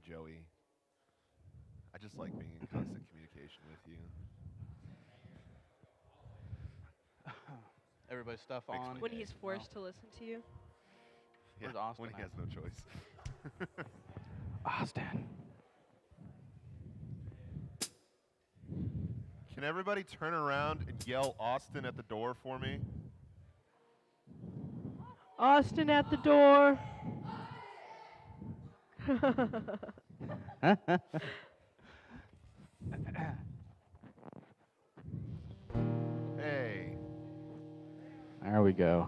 Joey. I just like being in constant communication with you. Everybody's stuff Makes on. my When day. he's forced to listen to you. Yeah, Where's Austin when he at? has no choice. Austin. Can everybody turn around and yell Austin at the door for me? Austin at the door. Hey. There we go.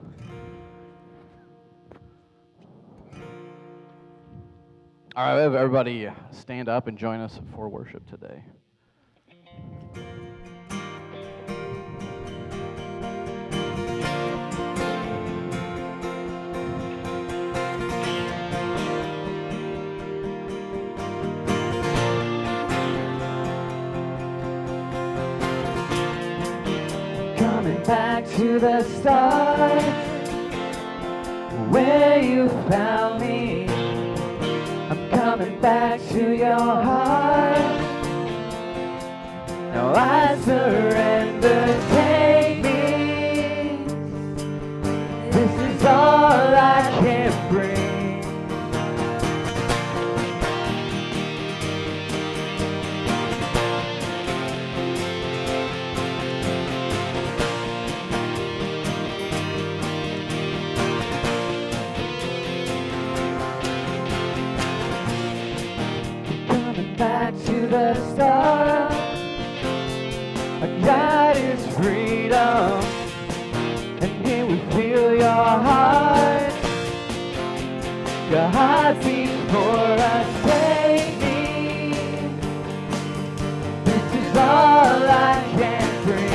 All right, everybody stand up and join us for worship today. Coming back to the start, where you found me. I'm coming back to your heart. Now I surrender, take me. This is all I can bring. Back to the start. God is freedom, and here we feel your heart. Your heart beats for us, take me. This is all I can bring.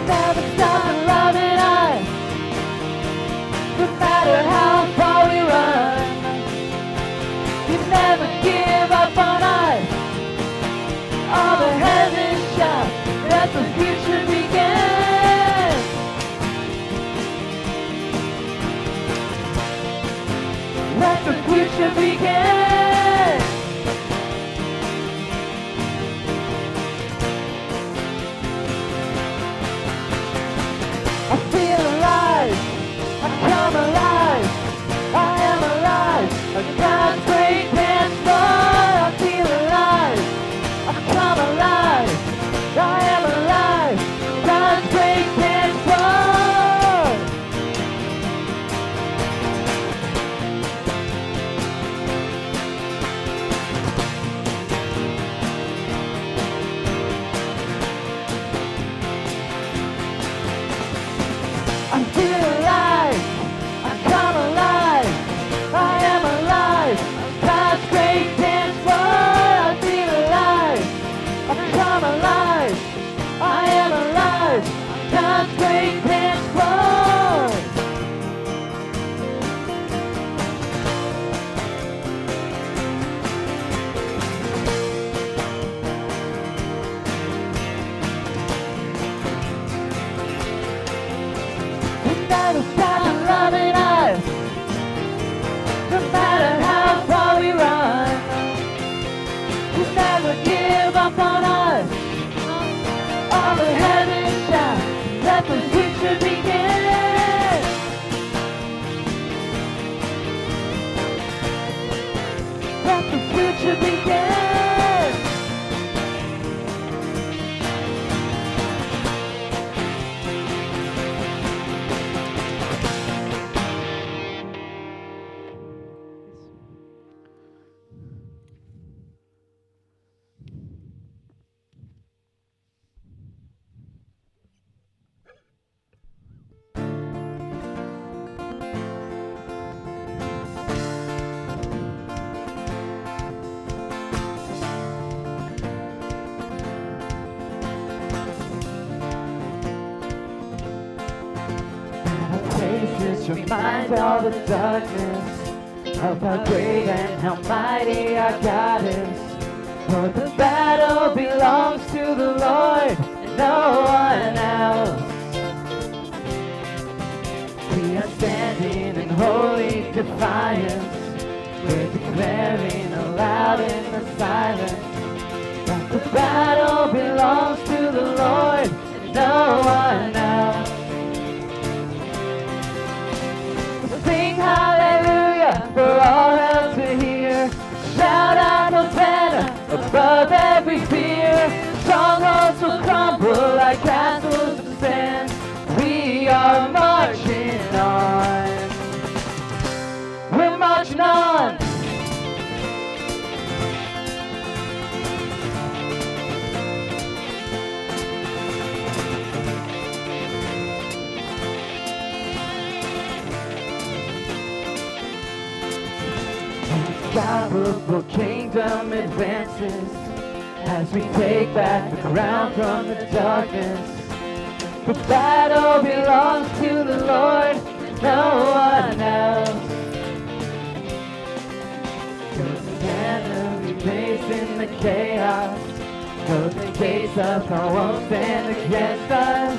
Never stop loving us, no matter how far we run. You never give up on us. All the heavens shout, let the future begin. Let the future begin. I feel alive, I come alive, I am alive, a God's great dance floor. I feel alive, I come alive, I am alive, God's great dance floor. I feel alive, I come alive, I am alive, God's great dance floor. I feel alive, I come alive, I am alive, God's great dance floor. You never stop loving us, no matter how far we run. You never give up on us. All the heavens shout, let the future begin. Let the future begin. Patience reminds all the darkness of how great and how mighty our God is. For the battle belongs to the Lord and no one else. We are standing in holy defiance. We're declaring aloud in the silence that the battle belongs to the Lord and no one else. So sing hallelujah for all hell to hear. Shout out Hosanna above every fear. Strongholds will crumble like castles of sand. We are marching on. We're marching on. Unstoppable kingdom advances as we take back the ground from the darkness. The battle belongs to the Lord, no one else. Cause the banner we face in the chaos, cause the gates of hell won't stand against us.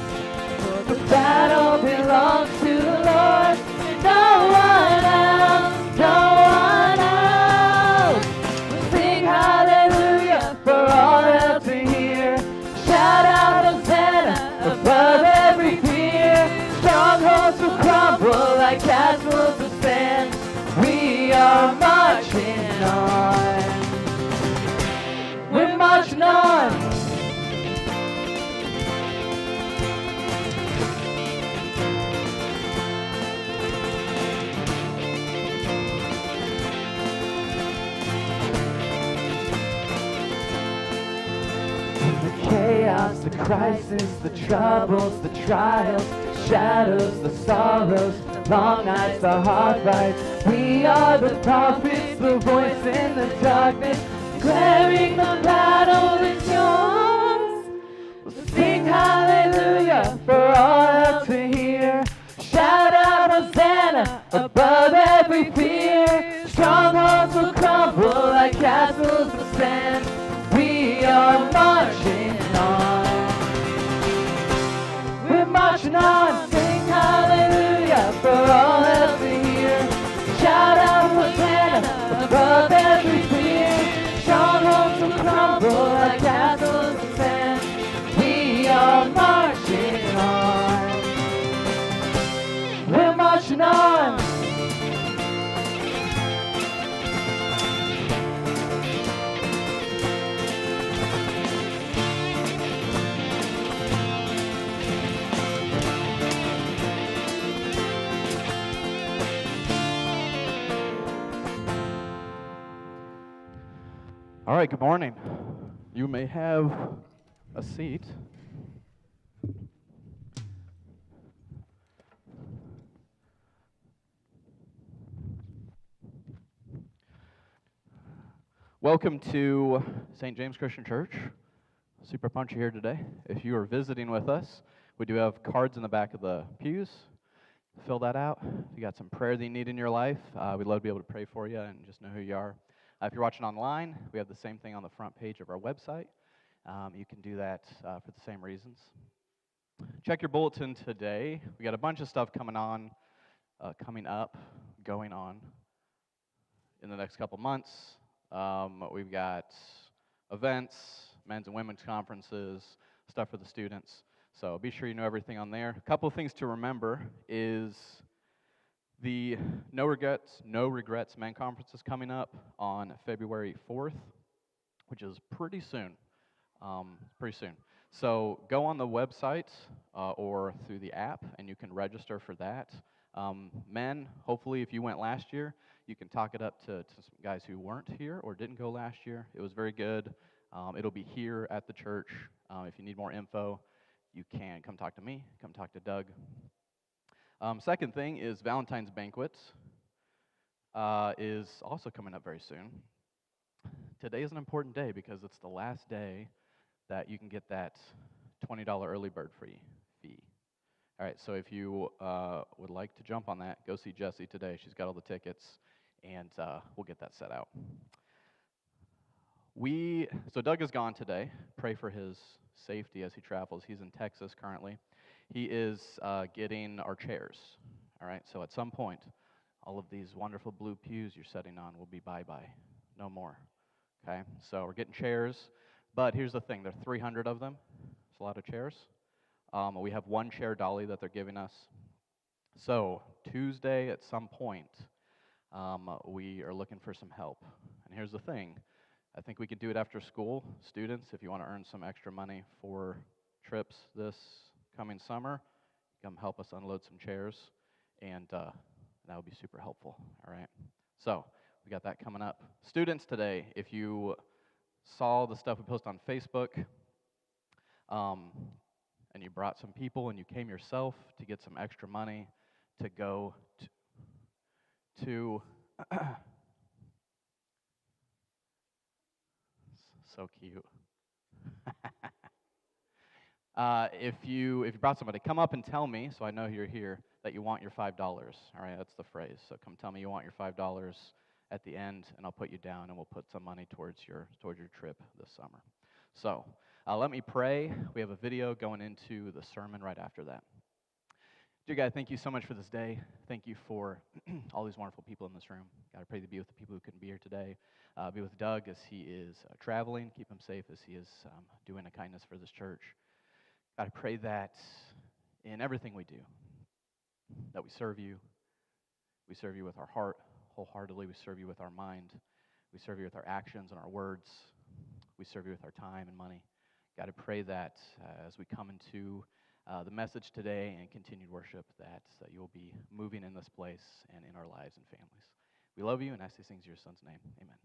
For the battle belongs to the Lord, no one else, no one else. Sing hallelujah for all hell to hear. Shout out Hosanna above every fear. Strongholds will crumble like castles of sand. We are marching on. We're marching on. The chaos, the crisis, the troubles, the trials, shadows, the sorrows, long nights, the hard fights. We are the prophets, the voice in the darkness, declaring the battle is yours. We'll sing hallelujah for all hell to hear. Shout out Hosanna above every fear. Strongholds will crumble like castles of sand. We are marching on. We're marching on. Sing hallelujah for all hell to hear. Shout out Hosanna above every fear. Strongholds will crumble like castles of sand. We are marching on. We're marching on. All right, good morning. You may have a seat. Welcome to St. James Christian Church. Super punchy here today. If you are visiting with us, we do have cards in the back of the pews. Fill that out. If you got some prayer that you need in your life, we'd love to be able to pray for you and just know who you are. If you're watching online, we have the same thing on the front page of our website. You can do that for the same reasons. Check your bulletin today. We got a bunch of stuff coming up, going on in the next couple months. We've got events, men's and women's conferences, stuff for the students. So be sure you know everything on there. A couple of things to remember is the No Regrets Men Conference is coming up on February 4th, which is pretty soon. So go on the website or through the app, and you can register for that. Men, hopefully, if you went last year, you can talk it up to some guys who weren't here or didn't go last year. It was very good. It'll be here at the church. If you need more info, you can come talk to me, come talk to Doug. Second thing is Valentine's Banquet is also coming up very soon. Today is an important day because it's the last day that you can get that $20 early bird fee. All right, so if you would like to jump on that, go see Jessie today. She's got all the tickets. and we'll get that set out. So Doug is gone today. Pray for his safety as he travels. He's in Texas currently. He is getting our chairs. All right, so at some point, all of these wonderful blue pews you're sitting on will be bye-bye. No more. Okay, so we're getting chairs, but here's the thing. There are 300 of them. It's a lot of chairs. We have one chair dolly that they're giving us. So Tuesday at some point, we are looking for some help. And here's the thing. I think we could do it after school. Students, if you want to earn some extra money for trips this coming summer, come help us unload some chairs, and that would be super helpful, all right? So we got that coming up. Students today, if you saw the stuff we posted on Facebook, and you brought some people and you came yourself to get some extra money to go to so cute. If you brought somebody, come up and tell me, so I know you're here, that you want your $5. All right, that's the phrase. So come tell me you want your $5 at the end, and I'll put you down, and we'll put some money towards your trip this summer. So let me pray. We have a video going into the sermon right after that. Dear God, thank you so much for this day. Thank you for all these wonderful people in this room. God, I pray to be with the people who couldn't be here today. Be with Doug as he is traveling. Keep him safe as he is doing a kindness for this church. God, I pray that in everything we do, that we serve you. We serve you with our heart wholeheartedly. We serve you with our mind. We serve you with our actions and our words. We serve you with our time and money. God, I pray that as we come into the message today and continued worship, that you will be moving in this place and in our lives and families. We love you and ask these things in your Son's name. Amen.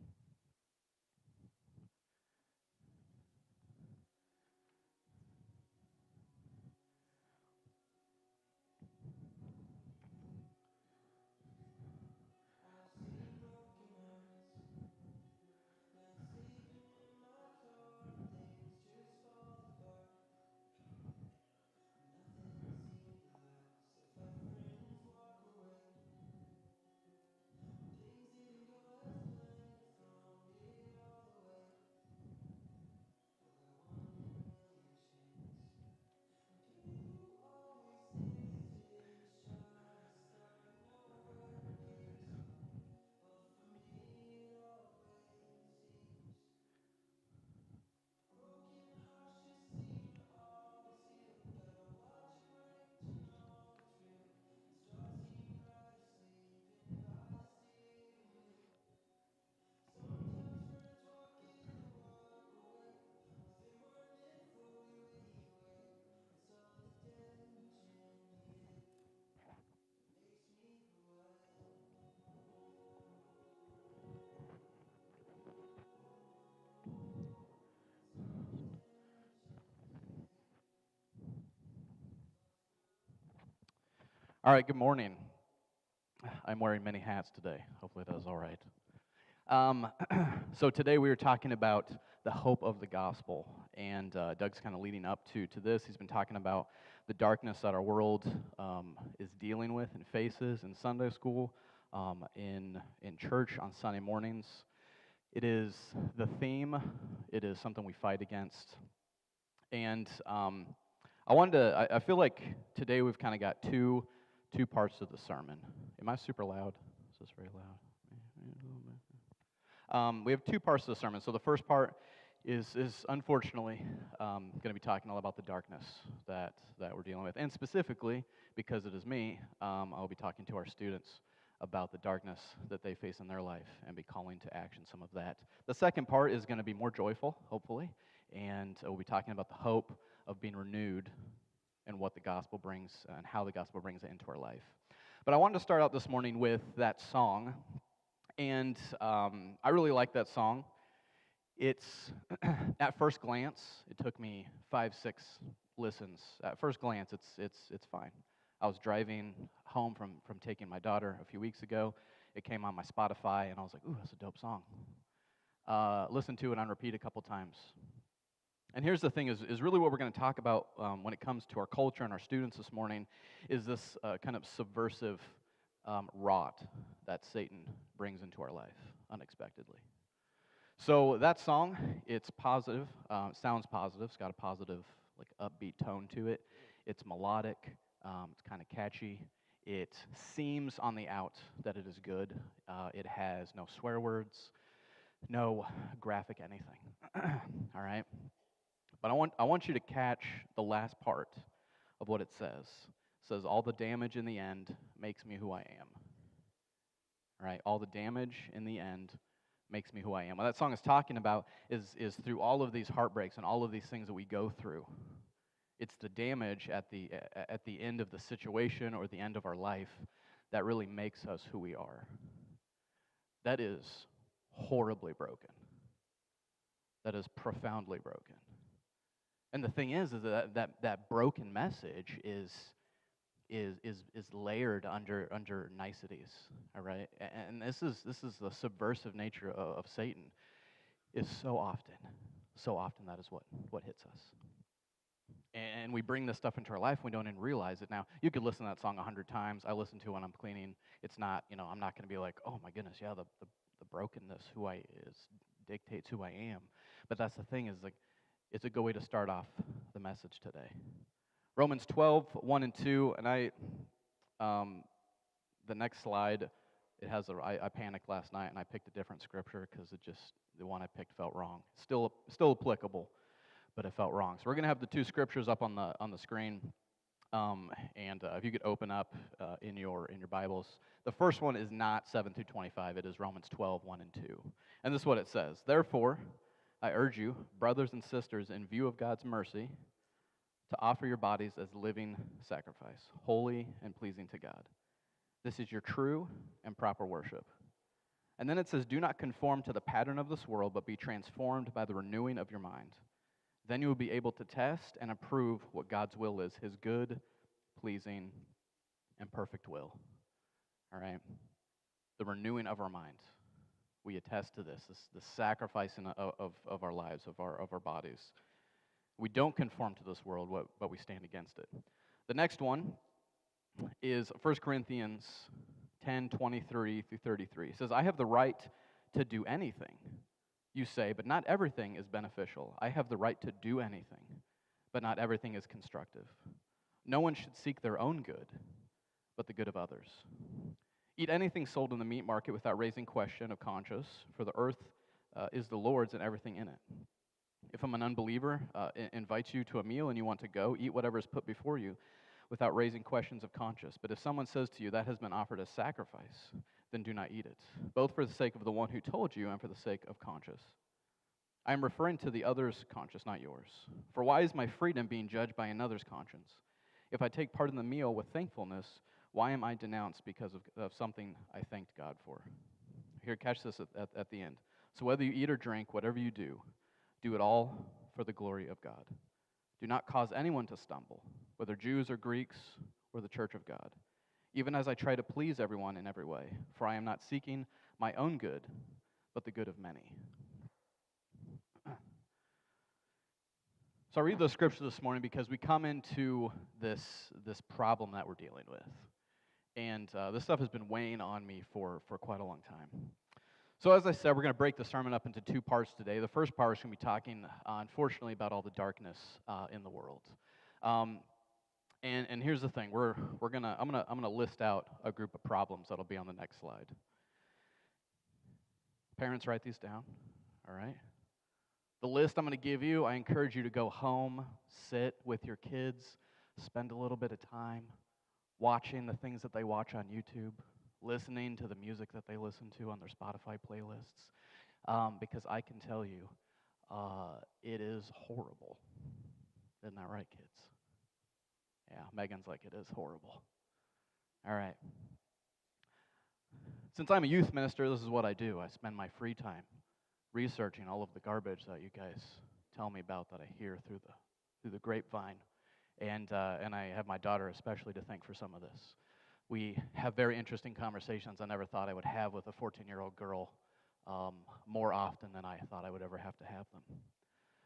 All right, good morning. I'm wearing many hats today. Hopefully that is all right. So today we were talking about the hope of the gospel, and Doug's kind of leading up to this. He's been talking about the darkness that our world is dealing with and faces in Sunday school, in church on Sunday mornings. It is the theme. It is something we fight against. And I feel like today we've kind of got two parts of the sermon. Am I super loud? Is this very loud? We have two parts of the sermon. So the first part is unfortunately going to be talking all about the darkness that we're dealing with. And specifically, because it is me, I'll be talking to our students about the darkness that they face in their life and be calling to action some of that. The second part is going to be more joyful, hopefully, and we'll be talking about the hope of being renewed and what the gospel brings and how the gospel brings it into our life. But I wanted to start out this morning with that song, and I really like that song. It's, at first glance, it took me 5-6 listens. At first glance, it's fine. I was driving home from taking my daughter a few weeks ago. It came on my Spotify, and I was like, ooh, that's a dope song. Listened to it on repeat a couple times. And here's the thing, is really what we're going to talk about when it comes to our culture and our students this morning, is this kind of subversive rot that Satan brings into our life unexpectedly. So that song, it's positive, sounds positive. It's got a positive, like upbeat tone to it. It's melodic. It's kind of catchy. It seems on the out that it is good. It has no swear words, no graphic anything. All right. But I want you to catch the last part of what it says. It says, all the damage in the end makes me who I am. All right, all the damage in the end makes me who I am. What that song is talking about is through all of these heartbreaks and all of these things that we go through. It's the damage at the end of the situation or the end of our life that really makes us who we are. That is horribly broken. That is profoundly broken. And the thing is that broken message is layered under niceties, all right? And this is the subversive nature of Satan. Is so often that is what hits us. And we bring this stuff into our life, we don't even realize it. Now, you could listen to that song 100 times. I listen to it when I'm cleaning. It's not, I'm not going to be like, oh my goodness, yeah, the brokenness dictates who I am. But that's the thing, is like, it's a good way to start off the message today. Romans 12, 1 and 2, and the next slide, it has I panicked last night and I picked a different scripture because the one I picked felt wrong. Still applicable, but it felt wrong. So we're going to have the two scriptures up on the screen, and if you could open up in your Bibles. The first one is not 7 through 25. It is Romans 12, 1 and 2. And this is what it says. Therefore, I urge you, brothers and sisters, in view of God's mercy, to offer your bodies as living sacrifice, holy and pleasing to God. This is your true and proper worship. And then it says, do not conform to the pattern of this world, but be transformed by the renewing of your mind. Then you will be able to test and approve what God's will is, his good, pleasing, and perfect will. All right? The renewing of our minds. We attest to this the sacrificing of our lives, of our bodies. We don't conform to this world, but we stand against it. The next one is 1 Corinthians 10, 23 through 33. It says, I have the right to do anything, you say, but not everything is beneficial. I have the right to do anything, but not everything is constructive. No one should seek their own good, but the good of others. Eat anything sold in the meat market without raising question of conscience, for the earth is the Lord's and everything in it. If an unbeliever invites you to a meal and you want to go, eat whatever is put before you without raising questions of conscience. But if someone says to you, that has been offered as sacrifice, then do not eat it, both for the sake of the one who told you and for the sake of conscience. I am referring to the other's conscience, not yours. For why is my freedom being judged by another's conscience? If I take part in the meal with thankfulness, why am I denounced because of something I thanked God for? Here, catch this at the end. So whether you eat or drink, whatever you do it all for the glory of God. Do not cause anyone to stumble, whether Jews or Greeks or the church of God, even as I try to please everyone in every way, for I am not seeking my own good, but the good of many. So I read those scriptures this morning because we come into this problem that we're dealing with. And this stuff has been weighing on me for quite a long time. So as I said, we're going to break the sermon up into two parts today. The first part is going to be talking, unfortunately, about all the darkness in the world. And here's the thing: I'm gonna list out a group of problems that'll be on the next slide. Parents, write these down. All right. The list I'm going to give you, I encourage you to go home, sit with your kids, spend a little bit of time watching the things that they watch on YouTube, listening to the music that they listen to on their Spotify playlists, because I can tell you, it is horrible. Isn't that right, kids? Yeah, Megan's like, it is horrible. All right. Since I'm a youth minister, this is what I do. I spend my free time researching all of the garbage that you guys tell me about that I hear through the grapevine. And I have my daughter especially to thank for some of this. We have very interesting conversations I never thought I would have with a 14-year-old girl more often than I thought I would ever have to have them.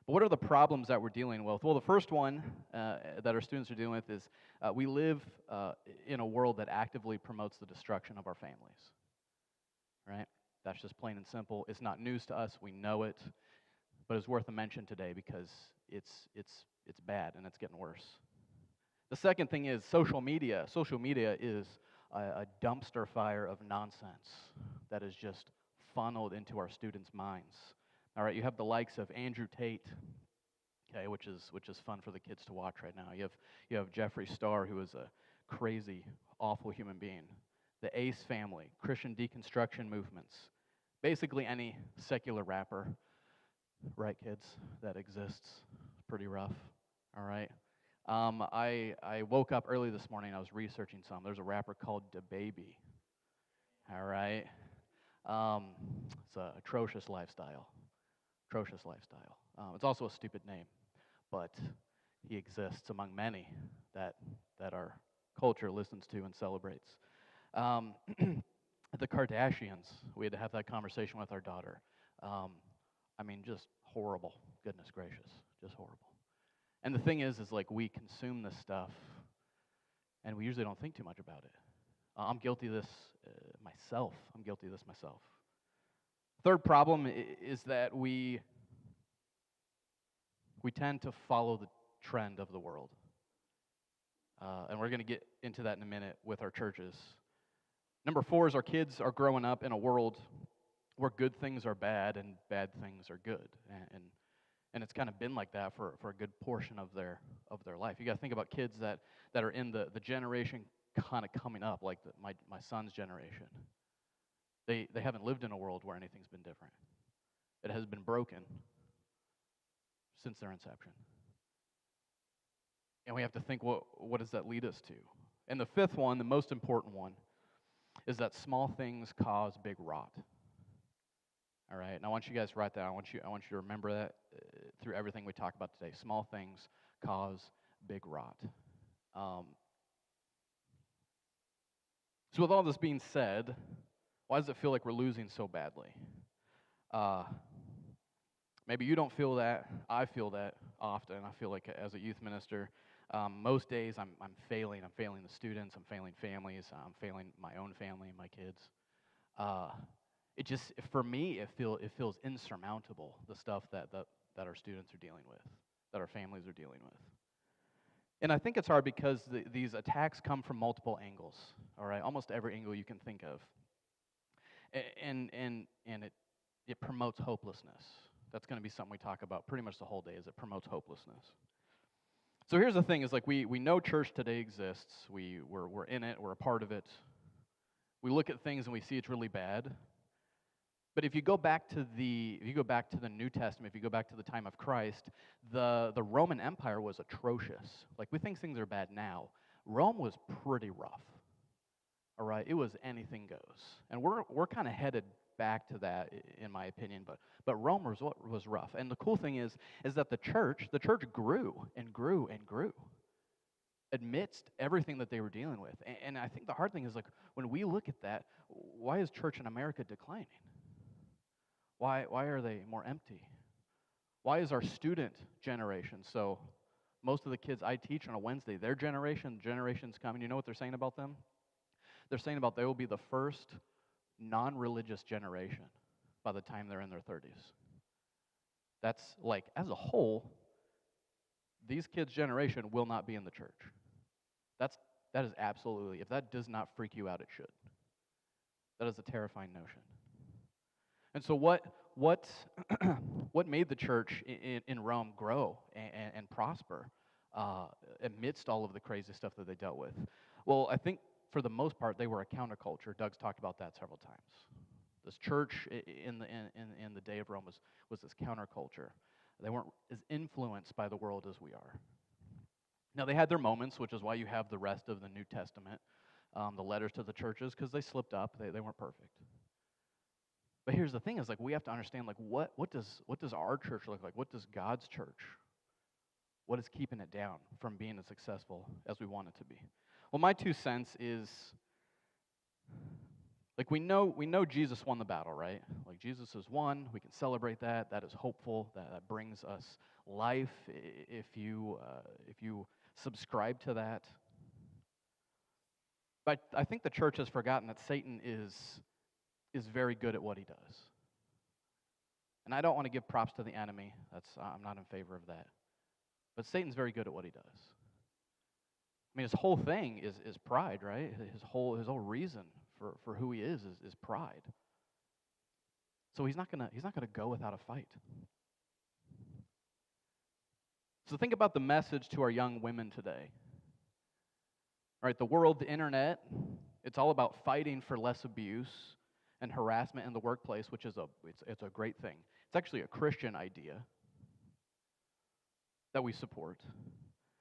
But what are the problems that we're dealing with? Well, the first one that our students are dealing with is we live in a world that actively promotes the destruction of our families, right? That's just plain and simple. It's not news to us. We know it, but it's worth a mention today because it's bad and it's getting worse. The second thing is social media. Social media is a dumpster fire of nonsense that is just funneled into our students' minds. All right, you have the likes of Andrew Tate, okay, which is fun for the kids to watch right now. You have Jeffree Star, who is a crazy, awful human being. The Ace Family, Christian deconstruction movements, basically any secular rapper, right, kids, that exists. Pretty rough. All right. I woke up early this morning. I was researching some. There's a rapper called DaBaby. All right. It's an atrocious lifestyle. Atrocious lifestyle. It's also a stupid name, but he exists among many that our culture listens to and celebrates. The Kardashians, we had to have that conversation with our daughter. Just horrible. Goodness gracious, just horrible. And the thing is like we consume this stuff, and we usually don't think too much about it. I'm guilty of this myself. Third problem is that we tend to follow the trend of the world. And we're going to get into that in a minute with our churches. Number 4 is our kids are growing up in a world where good things are bad and bad things are good. And it's kind of been like that for a good portion of their life. You got to think about kids that are in the generation kind of coming up, like my son's generation. They haven't lived in a world where anything's been different. It has been broken since their inception. And we have to think, what does that lead us to? And the fifth one, the most important one, is that small things cause big rot. All right, and I want you guys to write that. I want you to remember that through everything we talk about today. Small things cause big rot. So with all this being said, why does it feel like we're losing so badly? Maybe you don't feel that. I feel that often. I feel like as a youth minister, most days I'm failing. I'm failing the students. I'm failing families. I'm failing my own family and my kids. It just, for me, it feels insurmountable, the stuff that our students are dealing with, that our families are dealing with. And I think it's hard because these attacks come from multiple angles, all right? Almost every angle you can think of. And it promotes hopelessness. That's going to be something we talk about pretty much the whole day, is it promotes hopelessness. So here's the thing, is like we know church today exists. We're in it, we're a part of it. We look at things and we see it's really bad. But if you go back to the New Testament, if you go back to the time of Christ, the Roman Empire was atrocious. Like, we think things are bad now. Rome was pretty rough. All right, it was anything goes, and we're kind of headed back to that, in my opinion. But Rome was rough, and the cool thing is that the church grew and grew and grew amidst everything that they were dealing with. And I think the hard thing is, like, when we look at that, why is church in America declining? Why are they more empty? Why is our student generation, so most of the kids I teach on a Wednesday, their generation's coming, you know what they're saying about them? They're saying about they will be the first non-religious generation by the time they're in their 30s. That's like, as a whole, these kids' generation will not be in the church. That is absolutely, if that does not freak you out, it should. That is a terrifying notion. And so what made the church in Rome grow and prosper amidst all of the crazy stuff that they dealt with? Well, I think for the most part they were a counterculture. Doug's talked about that several times. This church in the day of Rome was this counterculture. They weren't as influenced by the world as we are. Now, they had their moments, which is why you have the rest of the New Testament, the letters to the churches, because they slipped up. They weren't perfect. But here's the thing, is like, we have to understand, like, what does our church look like? What does God's church? What is keeping it down from being as successful as we want it to be? Well, my 2 cents is Like we know Jesus won the battle, right? Like Jesus has won. We can celebrate that. That is hopeful. That brings us life if you subscribe to that. But I think the church has forgotten that Satan is very good at what he does. And I don't want to give props to the enemy. I'm not in favor of that. But Satan's very good at what he does. I mean, his whole thing is pride, right? His whole reason for who he is pride. So he's not gonna go without a fight. So think about the message to our young women today. All right, the world, the internet, it's all about fighting for less abuse and harassment in the workplace, which is it's a great thing. It's actually a Christian idea that we support.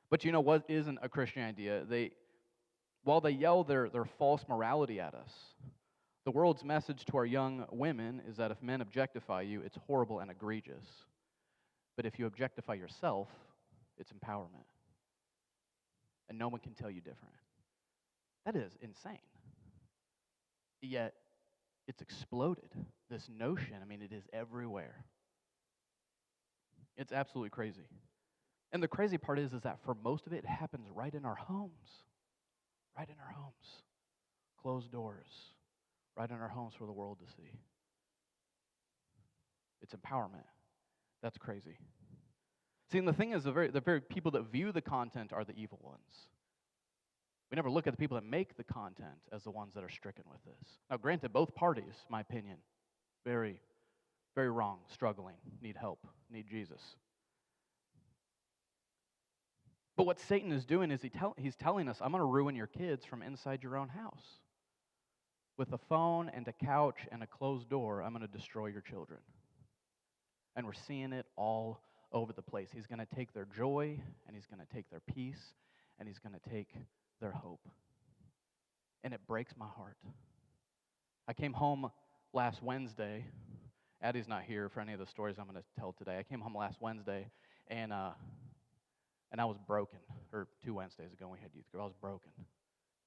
But you know what isn't a Christian idea? While they yell their false morality at us, the world's message to our young women is that if men objectify you, it's horrible and egregious. But if you objectify yourself, it's empowerment. And no one can tell you different. That is insane. Yet, it's exploded. This notion, I mean, it is everywhere. It's absolutely crazy. And the crazy part is that for most of it, it happens right in our homes. Right in our homes. Closed doors. Right in our homes for the world to see. It's empowerment. That's crazy. See, and the thing is, the very people that view the content are the evil ones. We never look at the people that make the content as the ones that are stricken with this. Now, granted, both parties, my opinion, very, very wrong, struggling, need help, need Jesus. But what Satan is doing is he's telling us, I'm going to ruin your kids from inside your own house. With a phone and a couch and a closed door, I'm going to destroy your children. And we're seeing it all over the place. He's going to take their joy, and he's going to take their peace, and he's going to take their hope. And it breaks my heart. I came home last Wednesday. Addie's not here for any of the stories I'm going to tell today. I came home last Wednesday, and I was broken. Or 2 Wednesdays ago when we had youth group, I was broken.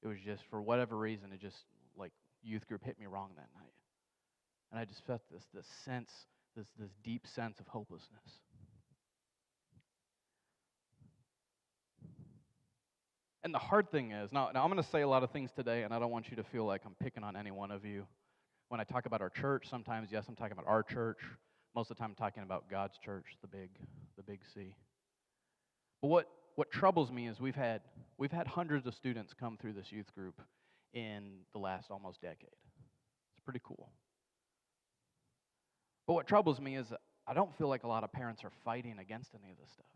It was just, for whatever reason, it just, like, youth group hit me wrong that night. And I just felt this sense, this deep sense of hopelessness. And the hard thing is, now I'm going to say a lot of things today, and I don't want you to feel like I'm picking on any one of you. When I talk about our church, sometimes, yes, I'm talking about our church. Most of the time, I'm talking about God's church, the big C. But what troubles me is we've had hundreds of students come through this youth group in the last almost decade. It's pretty cool. But what troubles me is I don't feel like a lot of parents are fighting against any of this stuff.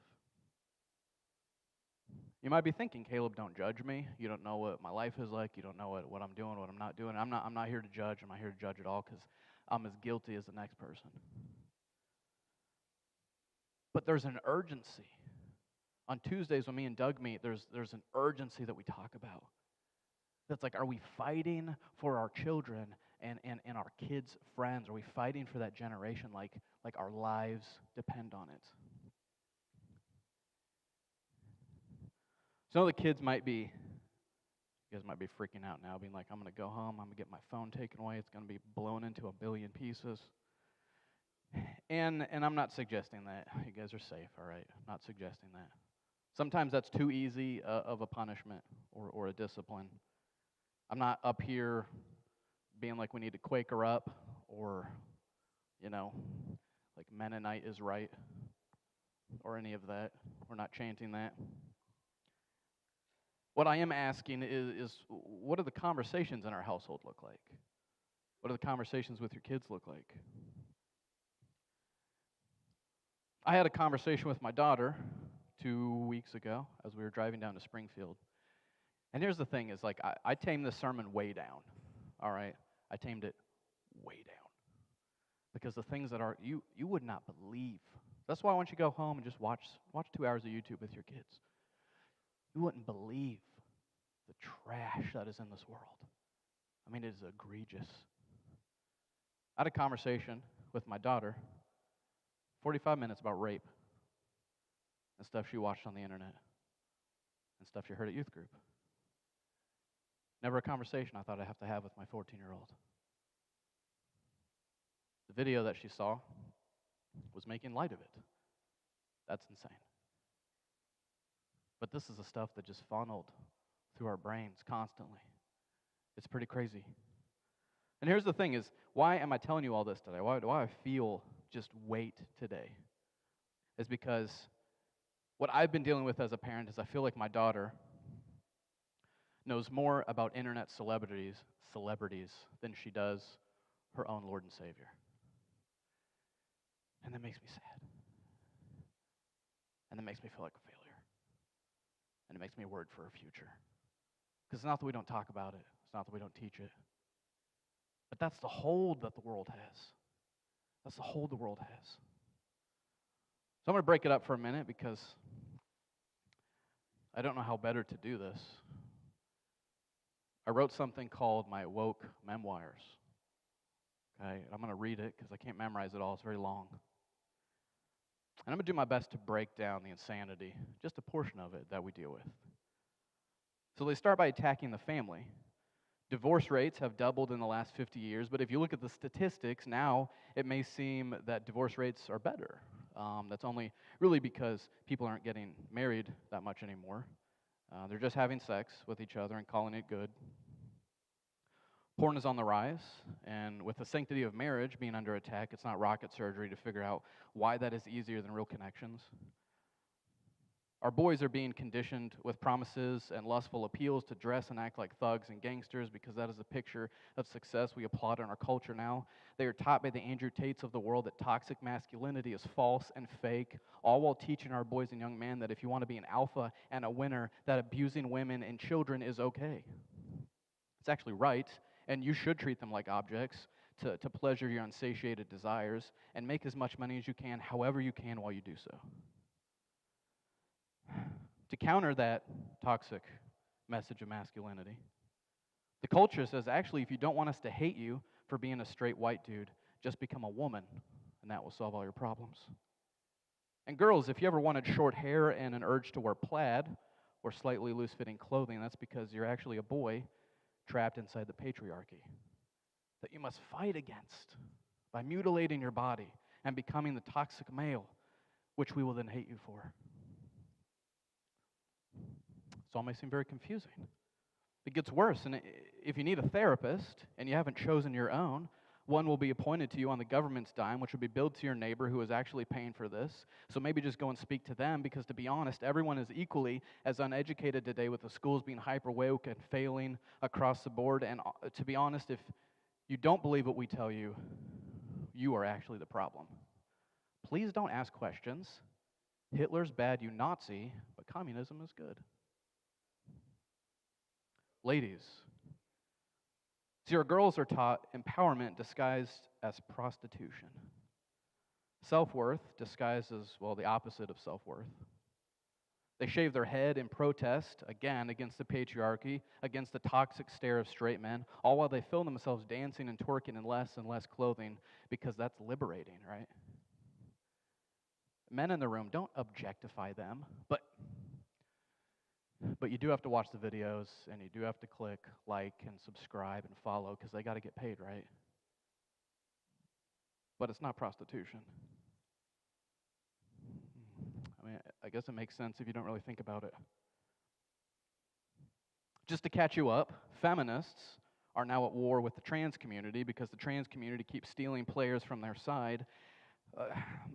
You might be thinking, Caleb, don't judge me. You don't know what my life is like. You don't know what I'm doing, what I'm not doing. I'm not here to judge. I'm not here to judge at all because I'm as guilty as the next person. But there's an urgency. On Tuesdays when me and Doug meet, there's an urgency that we talk about. That's like, are we fighting for our children and our kids' friends? Are we fighting for that generation like our lives depend on it? Some of the kids you guys might be freaking out now, being like, I'm going to go home, I'm going to get my phone taken away, it's going to be blown into a billion pieces. And I'm not suggesting that. You guys are safe, all right? I'm not suggesting that. Sometimes that's too easy of a punishment or a discipline. I'm not up here being like we need to quake her up or, like Mennonite is right or any of that. We're not chanting that. What I am asking is what do the conversations in our household look like? What do the conversations with your kids look like? I had a conversation with my daughter 2 weeks ago as we were driving down to Springfield. And here's the thing is, like, I tamed this sermon way down, all right? I tamed it way down. Because the things that you would not believe. That's why I want you to go home and just watch 2 hours of YouTube with your kids. You wouldn't believe the trash that is in this world. I mean, it is egregious. I had a conversation with my daughter, 45 minutes about rape and stuff she watched on the internet and stuff she heard at youth group. Never a conversation I thought I'd have to have with my 14-year-old. The video that she saw was making light of it. That's insane. But this is the stuff that just funneled through our brains constantly. It's pretty crazy. And here's the thing is, why am I telling you all this today? Why do I feel just weight today? Is because what I've been dealing with as a parent is I feel like my daughter knows more about internet celebrities than she does her own Lord and Savior. And that makes me sad. And that makes me feel like a failure. And it makes me worried for her future. Because it's not that we don't talk about it. It's not that we don't teach it. But that's the hold that the world has. That's the hold the world has. So I'm going to break it up for a minute because I don't know how better to do this. I wrote something called my woke memoirs. Okay, I'm going to read it because I can't memorize it all. It's very long. And I'm going to do my best to break down the insanity, just a portion of it that we deal with. So they start by attacking the family. Divorce rates have doubled in the last 50 years, but if you look at the statistics now, it may seem that divorce rates are better. That's only really because people aren't getting married that much anymore. They're just having sex with each other and calling it good. Porn is on the rise, and with the sanctity of marriage being under attack, it's not rocket surgery to figure out why that is easier than real connections. Our boys are being conditioned with promises and lustful appeals to dress and act like thugs and gangsters because that is a picture of success we applaud in our culture now. They are taught by the Andrew Tates of the world that toxic masculinity is false and fake, all while teaching our boys and young men that if you want to be an alpha and a winner, that abusing women and children is okay. It's actually right, and you should treat them like objects to pleasure your unsatiated desires and make as much money as you can, however you can while you do so. To counter that toxic message of masculinity, the culture says, actually, if you don't want us to hate you for being a straight white dude, just become a woman, and that will solve all your problems. And girls, if you ever wanted short hair and an urge to wear plaid or slightly loose-fitting clothing, that's because you're actually a boy trapped inside the patriarchy that you must fight against by mutilating your body and becoming the toxic male, which we will then hate you for. This all may seem very confusing. It gets worse, and if you need a therapist and you haven't chosen your own, one will be appointed to you on the government's dime, which will be billed to your neighbor who is actually paying for this. So maybe just go and speak to them, because to be honest, everyone is equally as uneducated today, with the schools being hyper-woke and failing across the board. And to be honest, if you don't believe what we tell you, you are actually the problem. Please don't ask questions. Hitler's bad, you Nazi, but communism is good. Ladies, see, our girls are taught empowerment disguised as prostitution. Self-worth disguised as, well, the opposite of self-worth. They shave their head in protest, again, against the patriarchy, against the toxic stare of straight men, all while they film themselves dancing and twerking in less and less clothing, because that's liberating, right? Men in the room, don't objectify them, but you do have to watch the videos, and you do have to click like and subscribe and follow, because they got to get paid, right? But it's not prostitution. I mean, I guess it makes sense if you don't really think about it. Just to catch you up, feminists are now at war with the trans community because the trans community keeps stealing players from their side.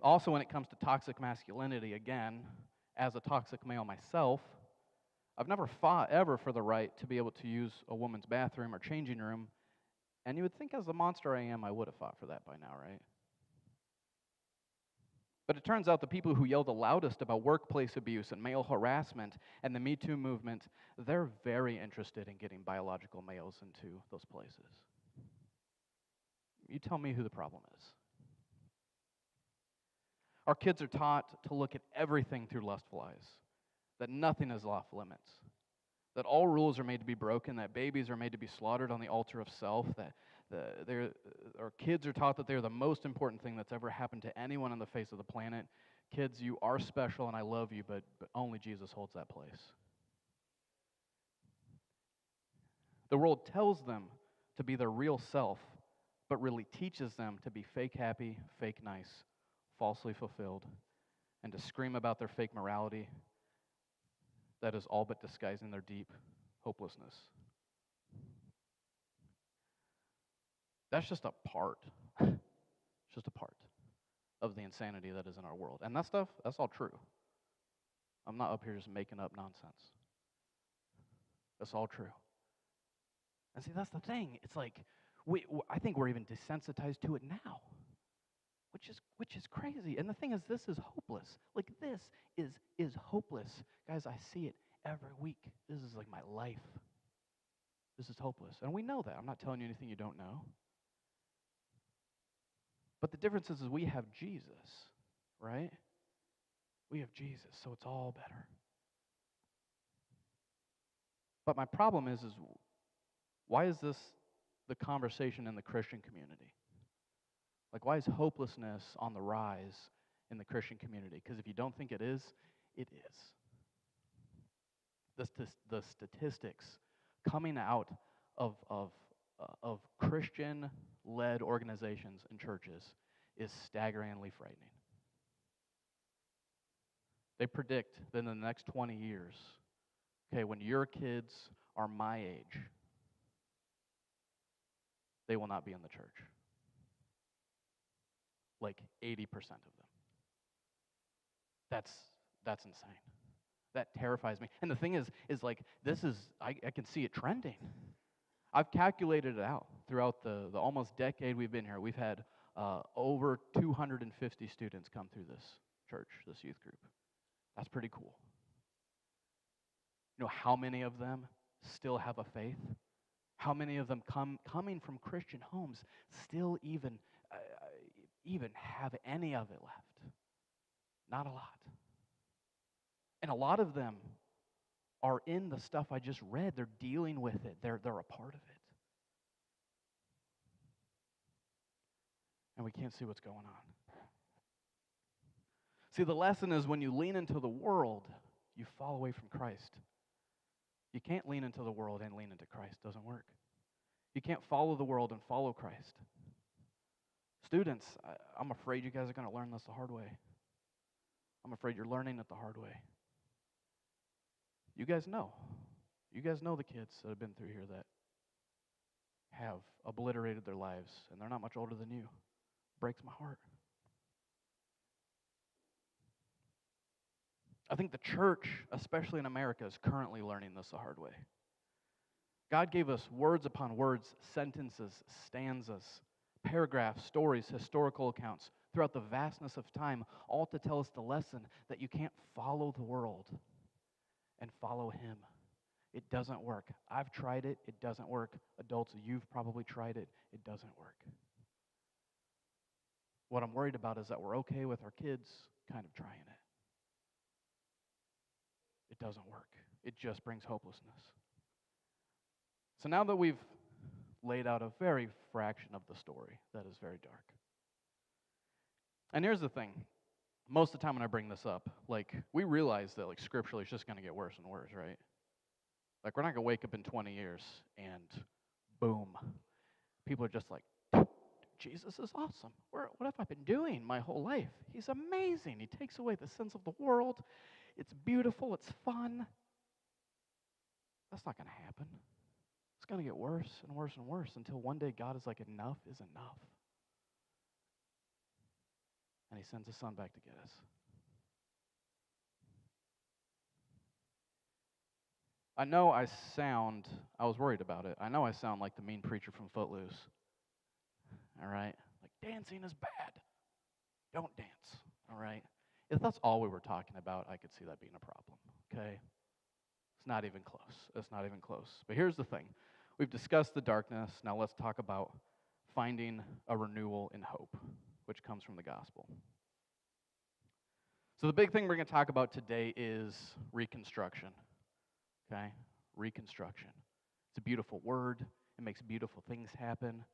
Also, when it comes to toxic masculinity, again, as a toxic male myself, I've never fought ever for the right to be able to use a woman's bathroom or changing room, and you would think as the monster I am, I would have fought for that by now, right? But it turns out the people who yell the loudest about workplace abuse and male harassment and the Me Too movement, they're very interested in getting biological males into those places. You tell me who the problem is. Our kids are taught to look at everything through lustful eyes, that nothing is off limits, that all rules are made to be broken, that babies are made to be slaughtered on the altar of self, that our kids are taught that they're the most important thing that's ever happened to anyone on the face of the planet. Kids, you are special and I love you, but only Jesus holds that place. The world tells them to be their real self, but really teaches them to be fake happy, fake nice, falsely fulfilled, and to scream about their fake morality that is all but disguising their deep hopelessness. That's just a part, just a part of the insanity that is in our world. And that stuff, that's all true. I'm not up here just making up nonsense. That's all true. And see, that's the thing. It's like, I think we're even desensitized to it now, which is crazy. And the thing is, this is hopeless. Like, this is hopeless. Guys, I see it every week. This is like my life. This is hopeless. And we know that. I'm not telling you anything you don't know. But the difference is we have Jesus, right? We have Jesus, so it's all better. But my problem is why is this the conversation in the Christian community? Like, why is hopelessness on the rise in the Christian community? Because if you don't think it is, it is. The statistics coming out of Christian-led organizations and churches is staggeringly frightening. They predict that in the next 20 years, okay, when your kids are my age, they will not be in the church. Like 80% of them. That's insane. That terrifies me. And the thing is like, I can see it trending. I've calculated it out throughout the almost decade we've been here. We've had over 250 students come through this church, this youth group. That's pretty cool. You know how many of them still have a faith? How many of them coming from Christian homes still even have any of it left? Not a lot. And a lot of them are in the stuff I just read. They're dealing with it. They're a part of it. And we can't see what's going on. See, the lesson is when you lean into the world, you fall away from Christ. You can't lean into the world and lean into Christ. It doesn't work. You can't follow the world and follow Christ. Students, I'm afraid you guys are going to learn this the hard way. I'm afraid you're learning it the hard way. You guys know. You guys know the kids that have been through here that have obliterated their lives, and they're not much older than you. Breaks my heart. I think the church, especially in America, is currently learning this the hard way. God gave us words upon words, sentences, stanzas, paragraphs, stories, historical accounts throughout the vastness of time, all to tell us the lesson that you can't follow the world and follow Him. It doesn't work. I've tried it. It doesn't work. Adults, you've probably tried it. It doesn't work. What I'm worried about is that we're okay with our kids kind of trying it. It doesn't work. It just brings hopelessness. So now that we've laid out a very fraction of the story that is very dark. And here's the thing. Most of the time when I bring this up, like, we realize that, like, scripturally it's just going to get worse and worse, right? Like, we're not going to wake up in 20 years and boom. People are just like, Jesus is awesome. What have I been doing my whole life? He's amazing. He takes away the sins of the world. It's beautiful. It's fun. That's not going to happen. It's going to get worse and worse and worse until one day God is like, enough is enough. And He sends His Son back to get us. I was worried about it. I know I sound like the mean preacher from Footloose. All right? Like, dancing is bad. Don't dance. All right? If that's all we were talking about, I could see that being a problem. Okay? It's not even close. It's not even close. But here's the thing. We've discussed the darkness. Now let's talk about finding a renewal in hope, which comes from the gospel. So the big thing we're going to talk about today is reconstruction. Okay? Reconstruction. It's a beautiful word. It makes beautiful things happen.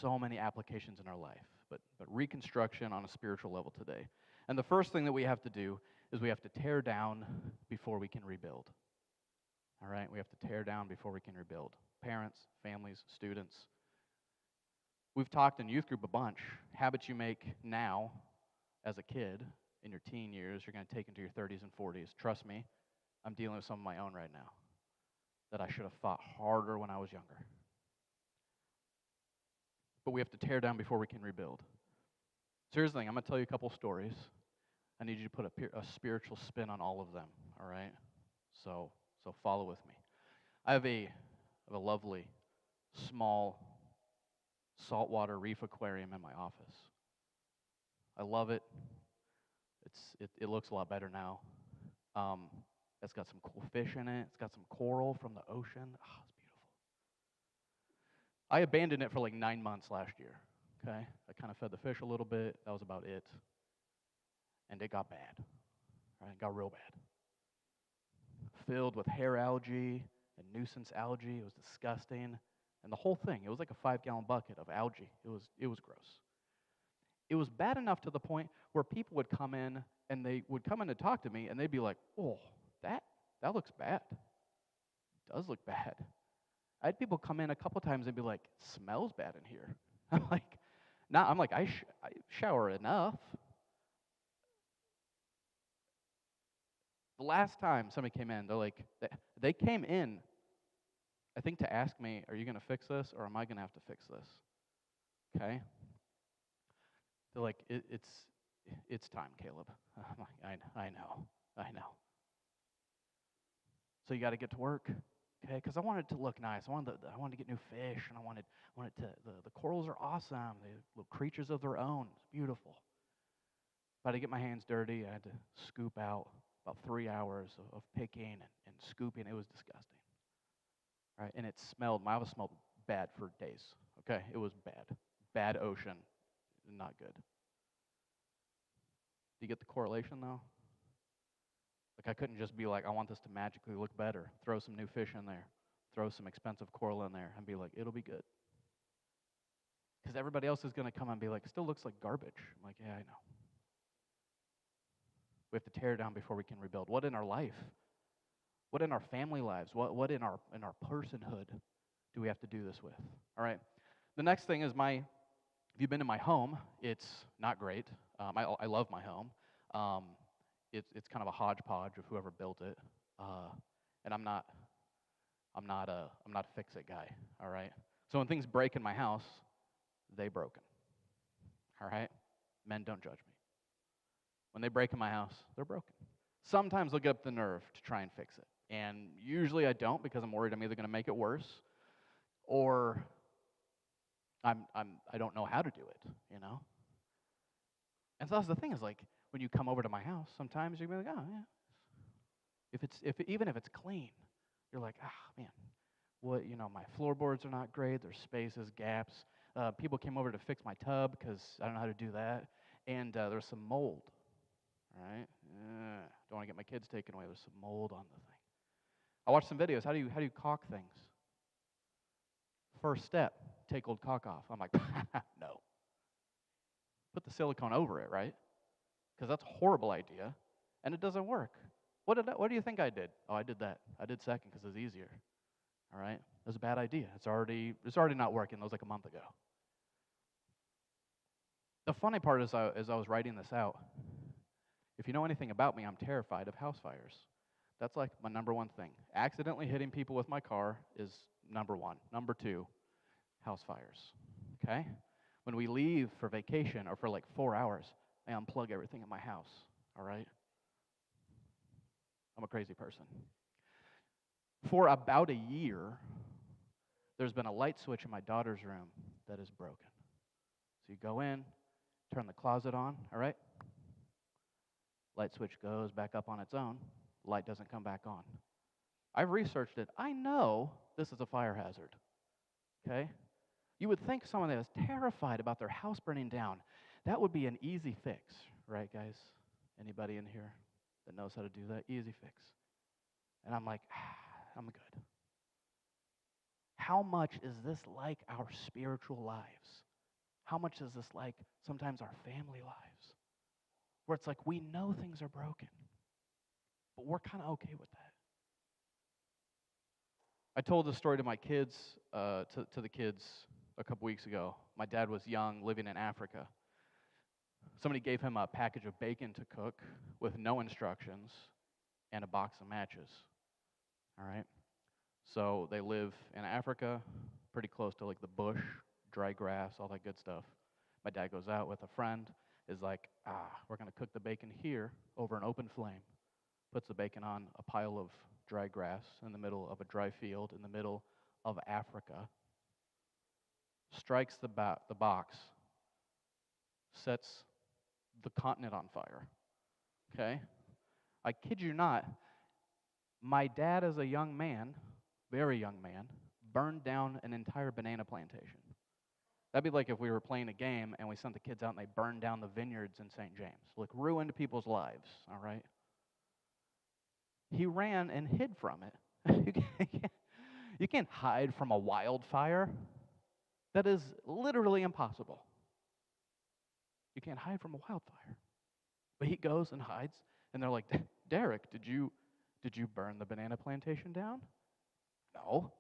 So many applications in our life. But reconstruction on a spiritual level today. And the first thing that we have to do is we have to tear down before we can rebuild. All right? We have to tear down before we can rebuild. Parents, families, students. We've talked in youth group a bunch. Habits you make now as a kid in your teen years, you're going to take into your 30s and 40s. Trust me, I'm dealing with some of my own right now that I should have fought harder when I was younger. But we have to tear down before we can rebuild. So here's the thing. I'm going to tell you a couple stories. I need you to put a spiritual spin on all of them, all right? So follow with me. I have a lovely, small, saltwater reef aquarium in my office. I love it. It looks a lot better now. It's got some cool fish in it. It's got some coral from the ocean. Oh, it's beautiful. I abandoned it for like 9 months last year, okay? I kind of fed the fish a little bit. That was about it. And it got bad, right? It got real bad. Filled with hair algae and nuisance algae. It was disgusting. And the whole thing, it was like a 5-gallon bucket of algae. It was gross. It was bad enough to the point where people would come in and they would come in to talk to me and they'd be like, oh, that looks bad. It does look bad. I had people come in a couple times and be like, smells bad in here. I'm like, I shower enough. The last time somebody came in, they're like, they came in, I think to ask me, are you going to fix this or am I going to have to fix this? Okay? They're like, it's time, Caleb. I'm like, I know. So you got to get to work, okay? Because I wanted it to look nice. I wanted to get new fish, and I wanted to. The corals are awesome. They're little creatures of their own. It's beautiful. But I had to get my hands dirty. I had to scoop out about 3 hours of picking and scooping. It was disgusting, right? And it smelled. My office smelled bad for days. Okay, it was bad ocean, not good. Do you get the correlation though? Like I couldn't just be like, I want this to magically look better. Throw some new fish in there. Throw some expensive coral in there and be like, it'll be good. Because everybody else is going to come and be like, still looks like garbage. I'm like, yeah, I know. We have to tear down before we can rebuild. What in our life? What in our family lives? What in our personhood do we have to do this with? All right. The next thing is if you've been to my home, it's not great. I love my home. It's kind of a hodgepodge of whoever built it, and I'm not a fix-it guy. All right. So when things break in my house, they broken. All right. Men, don't judge me. When they break in my house, they're broken. Sometimes they'll get up the nerve to try and fix it, and usually I don't because I'm worried I'm either going to make it worse, or I don't know how to do it. You know. And so that's the thing is like when you come over to my house, sometimes you're gonna be like, oh yeah. Even if it's clean, you're like, man, my floorboards are not great. There's spaces, gaps. People came over to fix my tub because I don't know how to do that, and there's some mold. All right, don't want to get my kids taken away. There's some mold on the thing. I watched some videos. How do you caulk things? First step, take old caulk off. I'm like, no. Put the silicone over it, right? Because that's a horrible idea, and it doesn't work. What do you think I did? Oh, I did that. I did second because it's easier. All right, it was a bad idea. It's already not working. That was like a month ago. The funny part is, as I was writing this out, if you know anything about me, I'm terrified of house fires. That's like my number one thing. Accidentally hitting people with my car is number one. Number two, house fires. Okay. When we leave for vacation or for like 4 hours, I unplug everything in my house, all right? I'm a crazy person. For about a year, there's been a light switch in my daughter's room that is broken. So you go in, turn the closet on, all right? Light switch goes back up on its own. Light doesn't come back on. I've researched it. I know this is a fire hazard, okay? You would think someone that is terrified about their house burning down, that would be an easy fix, right, guys? Anybody in here that knows how to do that? Easy fix. And I'm like, I'm good. How much is this like our spiritual lives? How much is this like sometimes our family lives? Where it's like we know things are broken, but we're kind of okay with that. I told this story to my kids, to the kids a couple weeks ago. My dad was young, living in Africa. Somebody gave him a package of bacon to cook with no instructions and a box of matches. All right? So they live in Africa, pretty close to like the bush, dry grass, all that good stuff. My dad goes out with a friend, is like, we're going to cook the bacon here over an open flame. Puts the bacon on a pile of dry grass in the middle of a dry field in the middle of Africa. Strikes the box, sets the continent on fire. Okay? I kid you not, my dad as a young man, very young man, burned down an entire banana plantation. That'd be like if we were playing a game and we sent the kids out and they burned down the vineyards in St. James. Like, ruined people's lives, all right? He ran and hid from it. You can't hide from a wildfire. That is literally impossible. You can't hide from a wildfire. But he goes and hides, and they're like, Derek, did you burn the banana plantation down? No.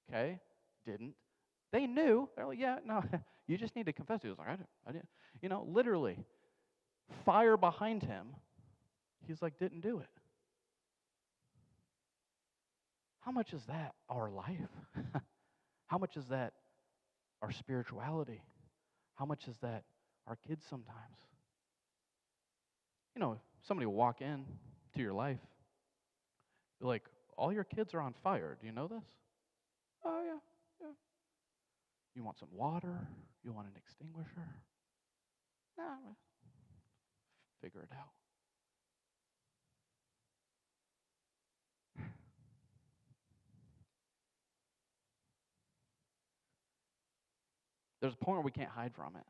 Okay, didn't. They knew. They're like, yeah, no, you just need to confess. He was like, I didn't. You know, literally, fire behind him. He's like, didn't do it. How much is that our life? How much is that our spirituality? How much is that our kids sometimes? You know, somebody will walk in to your life, be like, all your kids are on fire. Do you know this? Oh, yeah. You want some water? You want an extinguisher? Nah, figure it out. There's a point where we can't hide from it.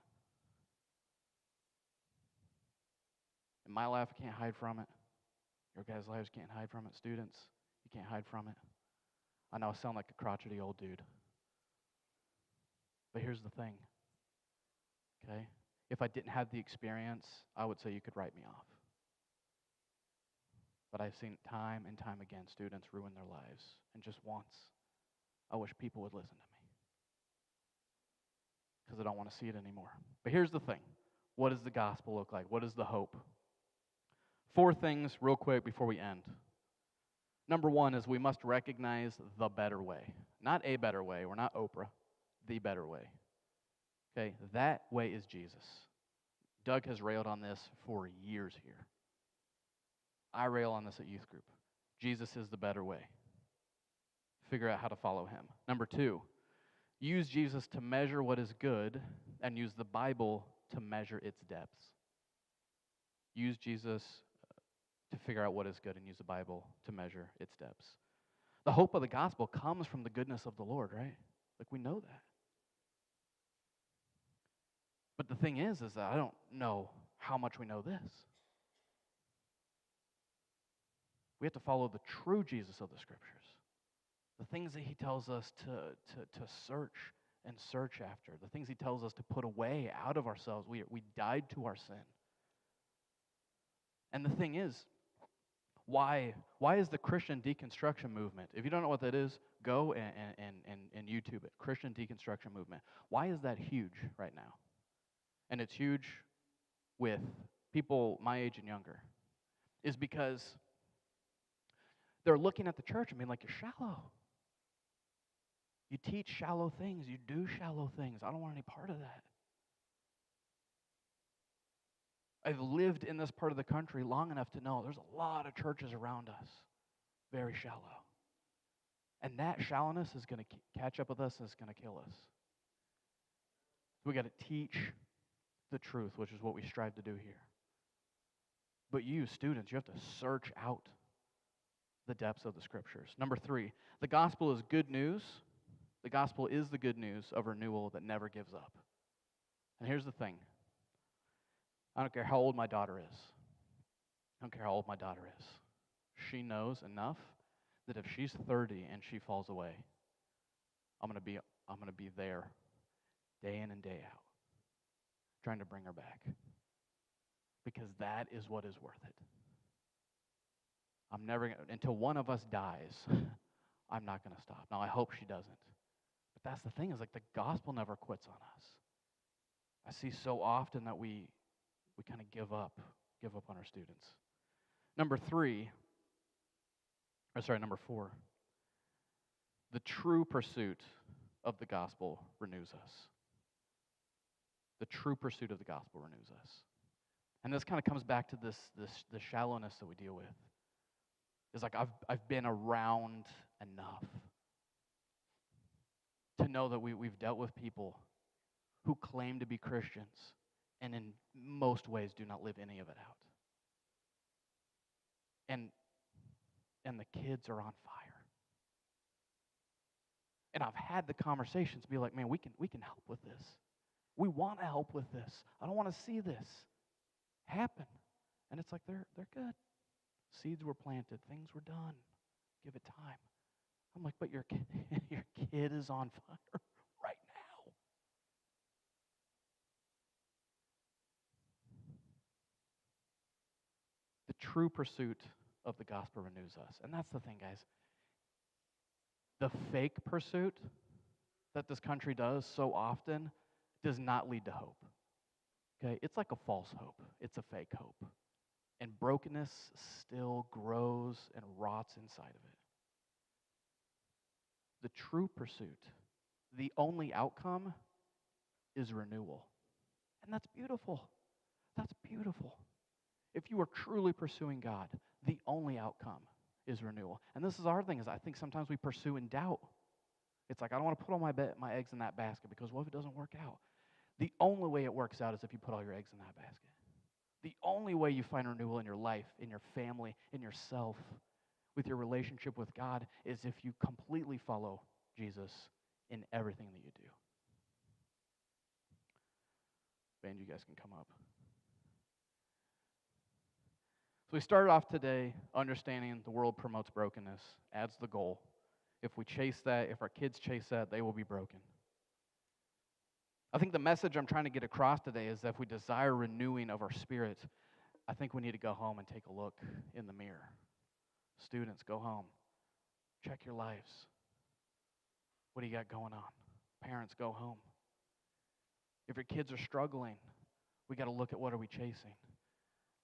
In my life, I can't hide from it. Your guys' lives can't hide from it. Students, you can't hide from it. I know I sound like a crotchety old dude. But here's the thing, okay? If I didn't have the experience, I would say you could write me off. But I've seen time and time again students ruin their lives. And just once, I wish people would listen to me. Because I don't want to see it anymore. But here's the thing. What does the gospel look like? What is the hope? 4 things real quick before we end. Number 1 is we must recognize the better way. Not a better way. We're not Oprah. The better way. Okay, that way is Jesus. Doug has railed on this for years here. I rail on this at youth group. Jesus is the better way. Figure out how to follow him. Number 2, use Jesus to measure what is good and use the Bible to measure its depths. Use Jesus to figure out what is good and use the Bible to measure its depths. The hope of the gospel comes from the goodness of the Lord, right? Like, we know that. But the thing is that I don't know how much we know this. We have to follow the true Jesus of the Scriptures. The things that he tells us to search and search after. The things he tells us to put away out of ourselves. We died to our sin. And the thing is, why is the Christian deconstruction movement, if you don't know what that is, go and YouTube it, Christian deconstruction movement. Why is that huge right now? And it's huge with people my age and younger, is because they're looking at the church and being like, you're shallow. You teach shallow things. You do shallow things. I don't want any part of that. I've lived in this part of the country long enough to know there's a lot of churches around us, very shallow. And that shallowness is going to catch up with us and it's going to kill us. So we got to teach the truth, which is what we strive to do here. But you, students, you have to search out the depths of the Scriptures. Number 3, the gospel is good news. The gospel is the good news of renewal that never gives up. And here's the thing. I don't care how old my daughter is. I don't care how old my daughter is. She knows enough that if she's 30 and she falls away, I'm going to be there day in and day out, trying to bring her back. Because that is what is worth it. I'm never, until one of us dies, I'm not going to stop. Now, I hope she doesn't. But that's the thing, is like the gospel never quits on us. I see so often that we kind of give up on our students. Number 4. The true pursuit of the gospel renews us. The true pursuit of the gospel renews us. And this kind of comes back to the shallowness that we deal with. It's like I've been around enough to know that we've dealt with people who claim to be Christians and in most ways do not live any of it out. And the kids are on fire. And I've had the conversations be like, man, we can help with this. We want to help with this. I don't want to see this happen. And it's like they're good. Seeds were planted. Things were done. Give it time. I'm like, but your kid is on fire right now. The true pursuit of the gospel renews us. And that's the thing, guys. The fake pursuit that this country does so often does not lead to hope. Okay? It's like a false hope. It's a fake hope. And brokenness still grows and rots inside of it. The true pursuit, the only outcome, is renewal. And that's beautiful. That's beautiful. If you are truly pursuing God, the only outcome is renewal. And this is our thing, is I think sometimes we pursue in doubt. It's like, I don't want to put all my eggs in that basket, because what if it doesn't work out? The only way it works out is if you put all your eggs in that basket. The only way you find renewal in your life, in your family, in yourself, with your relationship with God, is if you completely follow Jesus in everything that you do. Band, you guys can come up. So we started off today understanding the world promotes brokenness, adds the goal. If we chase that, if our kids chase that, they will be broken. I think the message I'm trying to get across today is that if we desire renewing of our spirit, I think we need to go home and take a look in the mirror. Students, go home. Check your lives. What do you got going on? Parents, go home. If your kids are struggling, we got to look at what are we chasing.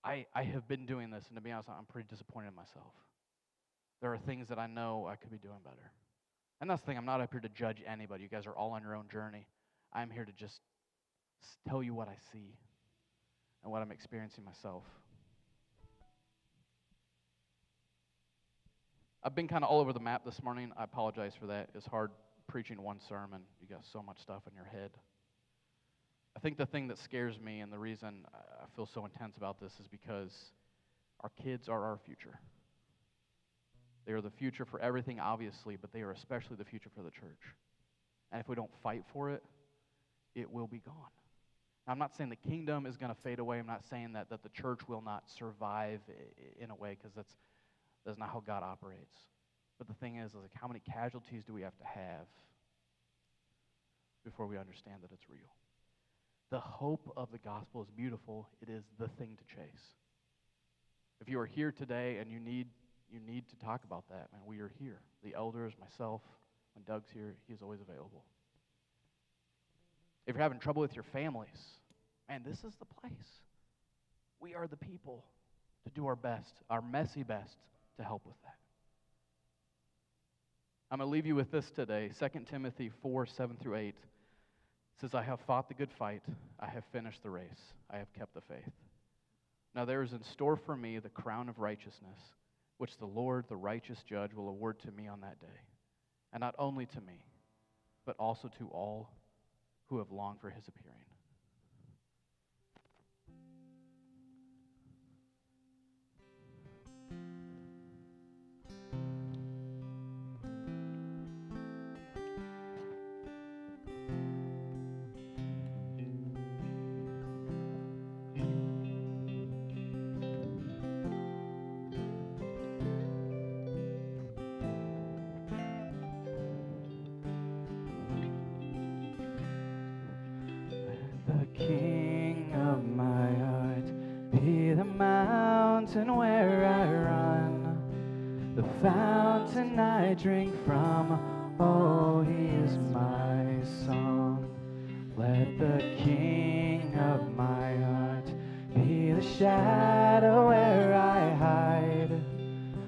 I have been doing this, and to be honest, I'm pretty disappointed in myself. There are things that I know I could be doing better. And that's the thing, I'm not up here to judge anybody. You guys are all on your own journey. I'm here to just tell you what I see and what I'm experiencing myself. I've been kind of all over the map this morning. I apologize for that. It's hard preaching one sermon. You got so much stuff in your head. I think the thing that scares me, and the reason I feel so intense about this, is because our kids are our future. They are the future for everything, obviously, but they are especially the future for the church. And if we don't fight for it, it will be gone. Now, I'm not saying the kingdom is going to fade away. I'm not saying that the church will not survive in a way, because that's not how God operates. But the thing is like, how many casualties do we have to have before we understand that it's real? The hope of the gospel is beautiful. It is the thing to chase. If you are here today and you need to talk about that, man, we are here. The elders, myself, when Doug's here, he's always available. If you're having trouble with your families, man, this is the place. We are the people to do our best, our messy best, to help with that. I'm going to leave you with this today. 2 Timothy 4:7-8 says, I have fought the good fight. I have finished the race. I have kept the faith. Now there is in store for me the crown of righteousness, which the Lord, the righteous judge, will award to me on that day. And not only to me, but also to all who have longed for his appearing. King of my heart, be the mountain where I run, the fountain I drink from, Oh, he is my song. Let the King of my heart be the shadow where I hide,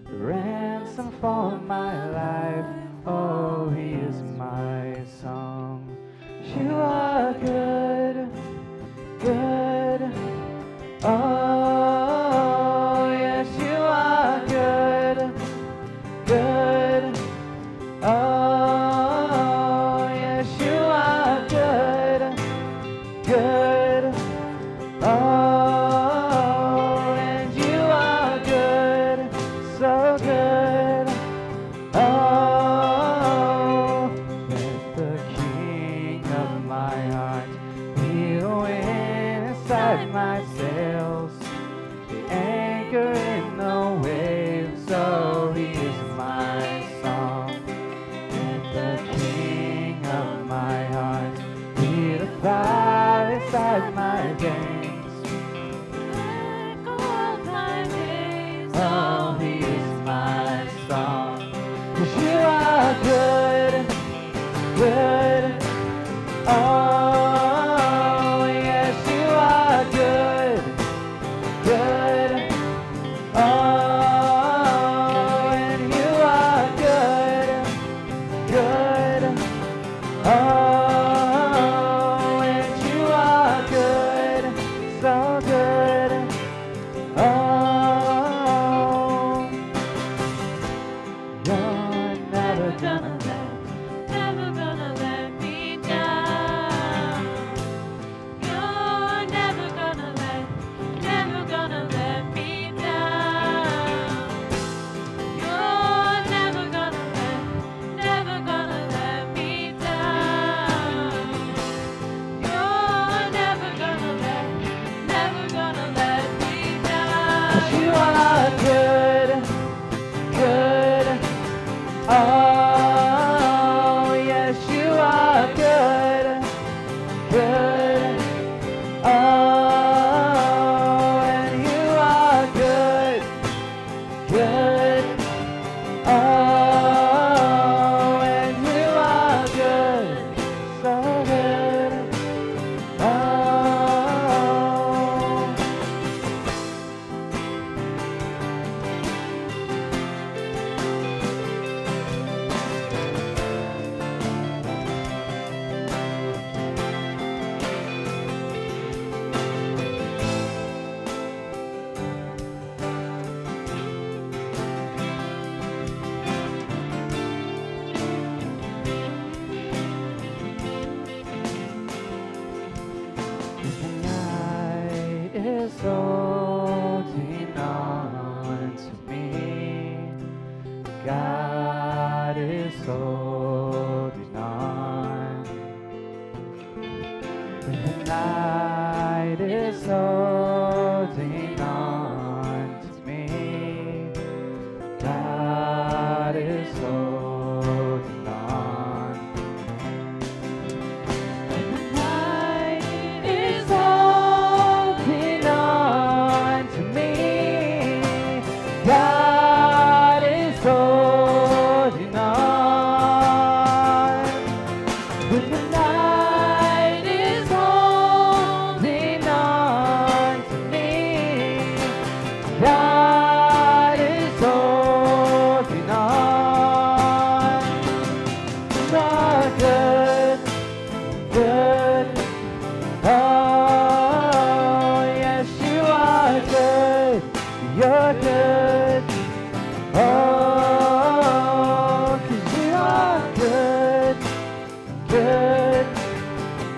the ransom for my life. Oh, he is my song. You are good, good. Oh, yes, you are good, good. Oh, yes, you are good, good. Oh, and you are good, so good. Oh, let the King of my heart be the wind inside my sails, the anchor in the waves. Oh, he is my song. Let the King of my heart be the fire inside my veins, echo of my days. Oh, he is my song. 'Cause you are good, good. Oh, yes, you are good, good. Oh, and you are good, good. Oh, and you are good, so good. Oh, you're never gonna Never gonna let me down. You're never gonna let me down. You're never gonna let me down. You're never gonna let me down. you are good, good. Oh, yes, you are good, good. Oh, and you are good, good. Oh, and you are good, so good. Oh. The night is holding on to me. God is holding on. The night is holding on to me. God is holding on. The night is holding on to me. God is holding on. When the night is holding on to me, God is holding on. You are good, good. Oh, yes, you are good. You're good. Oh, 'cause you are good, good.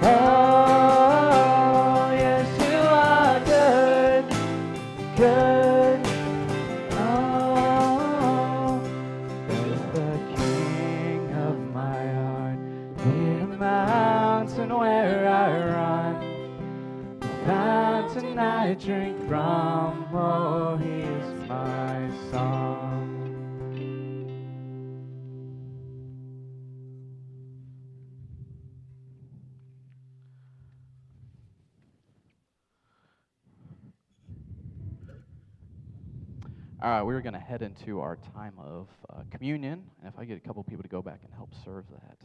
Oh, yes, you are good, good. Oh, let the King of my heart be the mountain where I run, the fountain I drink from. Oh, he is my song. All right, we're going to head into our time of communion. And if I get a couple people to go back and help serve that.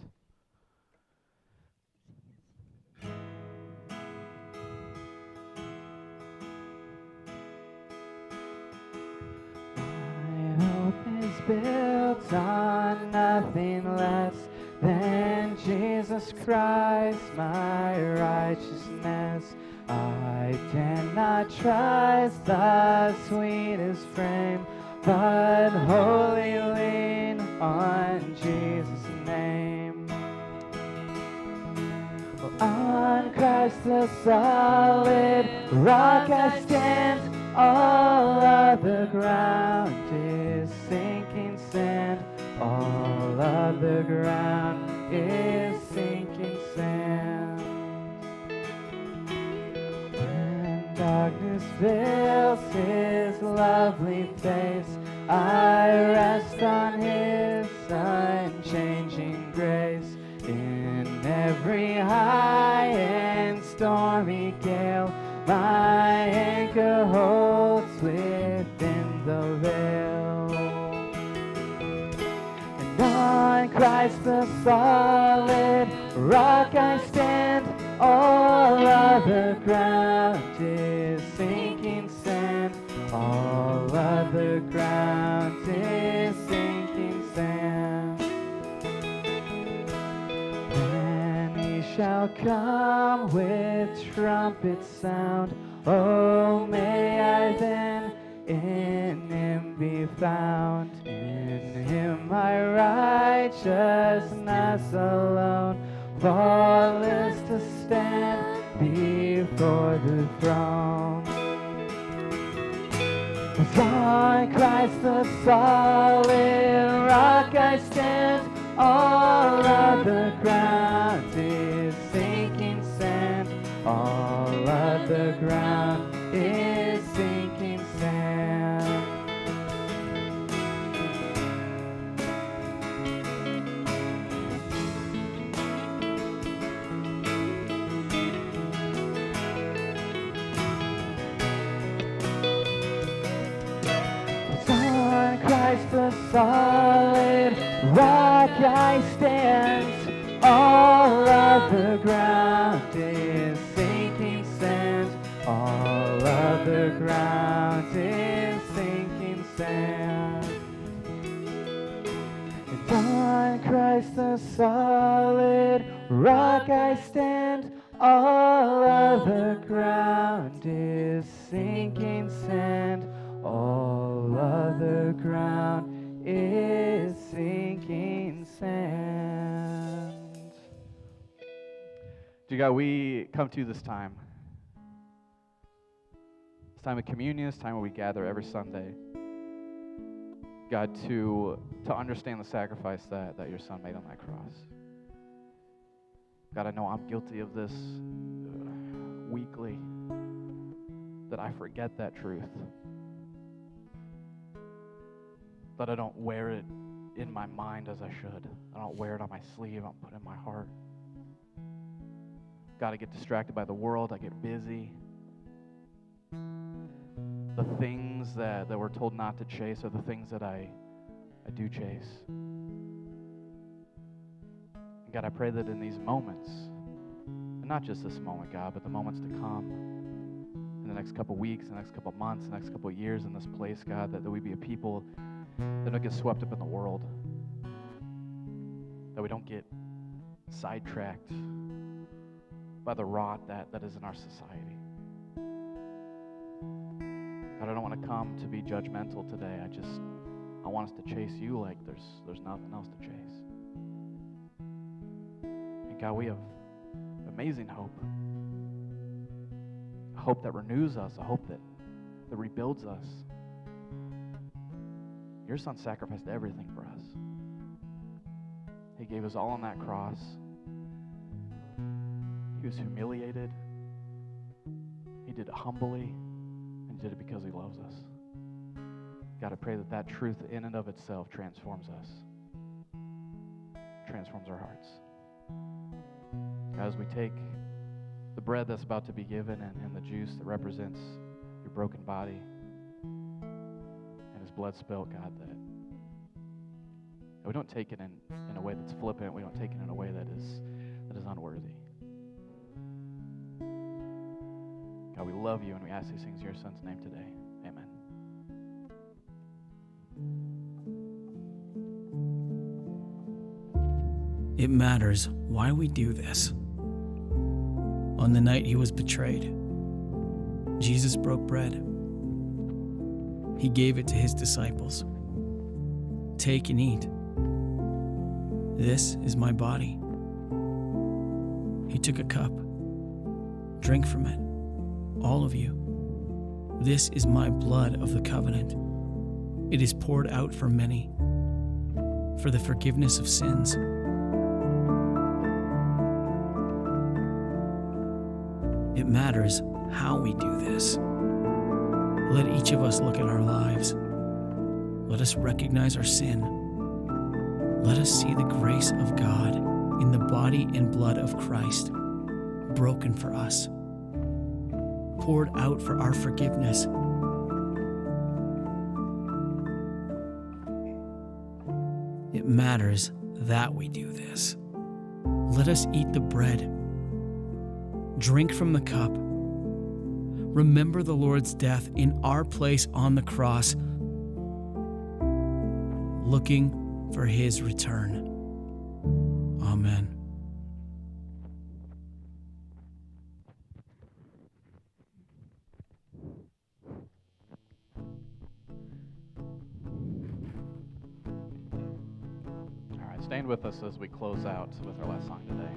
My hope is built on nothing less than Jesus Christ, my righteousness. I dare not trust the sweetest frame, but wholly lean on Jesus' name. On Christ the solid rock I stand, all other ground is sinking sand. All other ground is sinking sand. When darkness veils his lovely face, I rest on his unchanging grace. In every high and stormy gale, my anchor holds within the veil. And on Christ the solid rock I stand, all other ground is sinking sand. All other ground is sinking sand. And he shall come with trumpet sound. Oh, may I then in him be found. In him my righteousness alone faultless to stand before the throne. As on Christ the solid rock I stand, all other ground is sinking sand. All other ground is sinking sand. On Christ the solid rock I stand, all other ground is sinking sand. All other ground is sinking sand. And on Christ the solid rock I stand, all other ground is sinking sand. All other ground is sinking sand. Dear God, we come to you this time. This time of communion, this time where we gather every Sunday. God, to understand the sacrifice that your Son made on that cross. God, I know I'm guilty of this weekly, that I forget that truth. That I don't wear it in my mind as I should. I don't wear it on my sleeve. I don't put it in my heart. God, I get distracted by the world. I get busy. The things that we're told not to chase are the things that I do chase. And God, I pray that in these moments, and not just this moment, God, but the moments to come, in the next couple weeks, the next couple months, the next couple years in this place, God, that we be a people that don't get swept up in the world, that we don't get sidetracked by the rot that is in our society. God, I don't want to come to be judgmental today. I want us to chase you like there's nothing else to chase. And God, we have amazing hope. A hope that renews us, a hope that rebuilds us. Your Son sacrificed everything for us. He gave us all on that cross. He was humiliated. He did it humbly, and he did it because he loves us. God, I pray that truth in and of itself transforms us, transforms our hearts. God, as we take the bread that's about to be given and the juice that represents your broken body, blood spilt, God, that we don't take it in a way that's flippant. We don't take it in a way that is unworthy. God, we love you, and we ask these things in your Son's name today. Amen. It matters why we do this. On the night he was betrayed, Jesus broke bread. He gave it to his disciples. Take and eat. This is my body. He took a cup. Drink from it, all of you. This is my blood of the covenant. It is poured out for many, for the forgiveness of sins. It matters how we do this. Let each of us look at our lives. Let us recognize our sin. Let us see the grace of God in the body and blood of Christ, broken for us, poured out for our forgiveness. It matters that we do this. Let us eat the bread. Drink from the cup. Remember the Lord's death in our place on the cross, looking for his return. Amen. All right, stand with us as we close out with our last song today.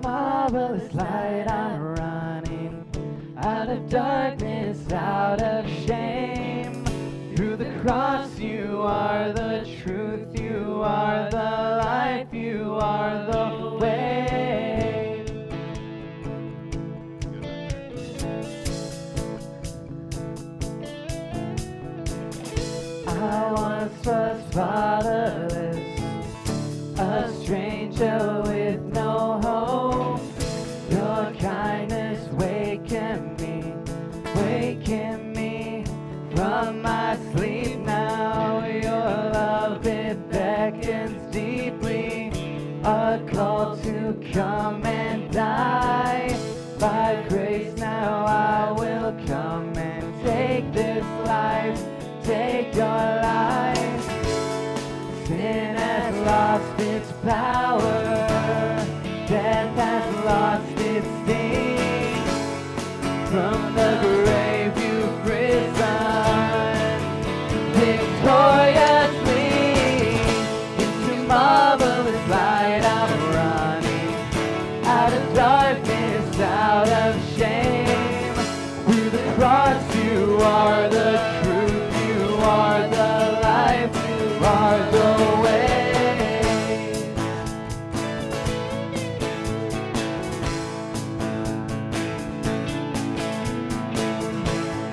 Marvelous light, I'm running out of darkness, out of shame. Through the cross, you are the truth, you are the life, you are the way. I once was fatherless, a stranger with no hope. Your kindness waken me from my sleep now. Your love, it beckons deeply, a call to come and die. By grace now I will come and take this life, take your life. Sin has lost its power, death has lost its sting. From the grave you've risen victoriously. Into marvelous light I'm running, out of darkness, out of shame. Through the cross you are the truth, you are the life, you are the way.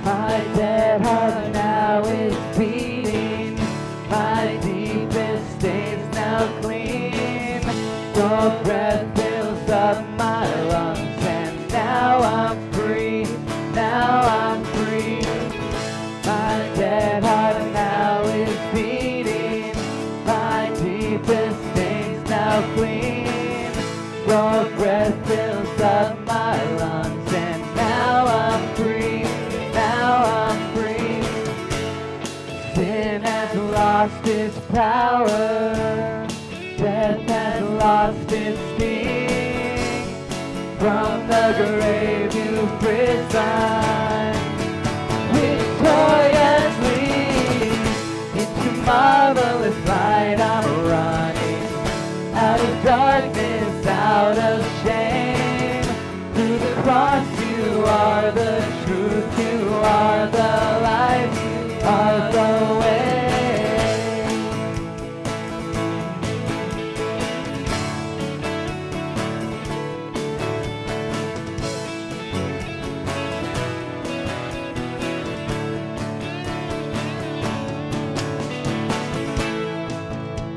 My dead heart now is beating, my deepest stains now clean. Your breath fills up my lungs, and now I'm free, now I'm free. My dead heart now is beating, my deepest stains now clean. Your breath fills up my lungs, and now I'm free, now I'm free. Sin has lost its power, death has lost its sting. From the grave you've risen victoriously. Into marvelous light I'm running, out of darkness, out of shame. Through the cross you are the truth, you are the life, you are the way.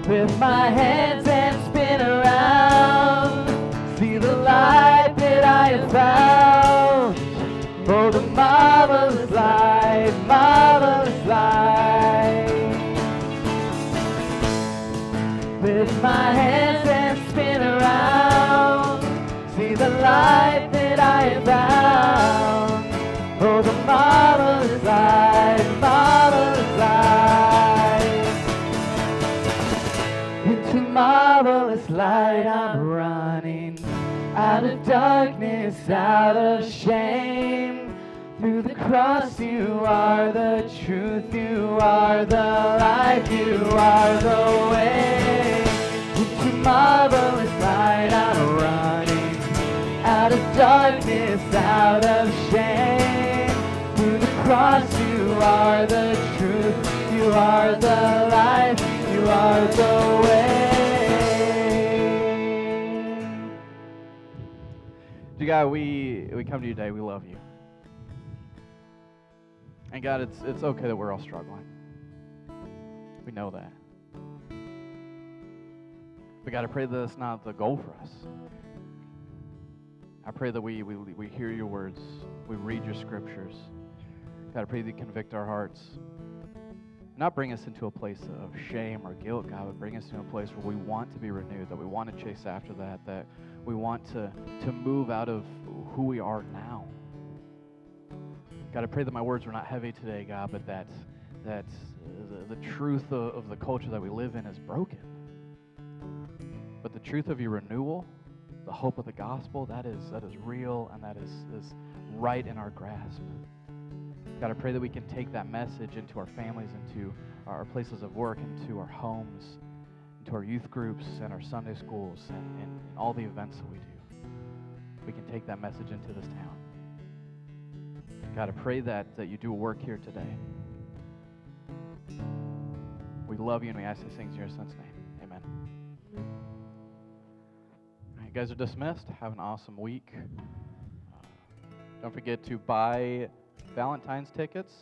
With my hands and spin around, see the life that I have found. Oh, the marvelous life, marvelous life. Lift my hands and spin around. See the life that I have found. Oh, the marvelous life, marvelous life. Into marvelous light I'm running. Out of darkness, out of shame. Through the cross you are the truth, you are the life, you are the way. Into marvelous light I'm running. Out of darkness, out of shame. Through the cross you are the truth, you are the life, you are the way. God, we come to you today. We love you. And God, it's okay that we're all struggling. We know that. But God, I pray that that's not the goal for us. I pray that we hear your words. We read your scriptures. God, I pray that you convict our hearts. Not bring us into a place of shame or guilt, God, but bring us into a place where we want to be renewed, that we want to chase after that we want to move out of who we are now. God, I pray that my words were not heavy today, God, but that the truth of the culture that we live in is broken. But the truth of your renewal, the hope of the gospel, that is real and that is right in our grasp. God, I pray that we can take that message into our families, into our places of work, into our homes, into our youth groups and our Sunday schools and all the events that we do. We can take that message into this town. God, I pray that you do a work here today. We love you and we ask these things in your son's name. Amen. All right, you guys are dismissed. Have an awesome week. Don't forget to buy Valentine's tickets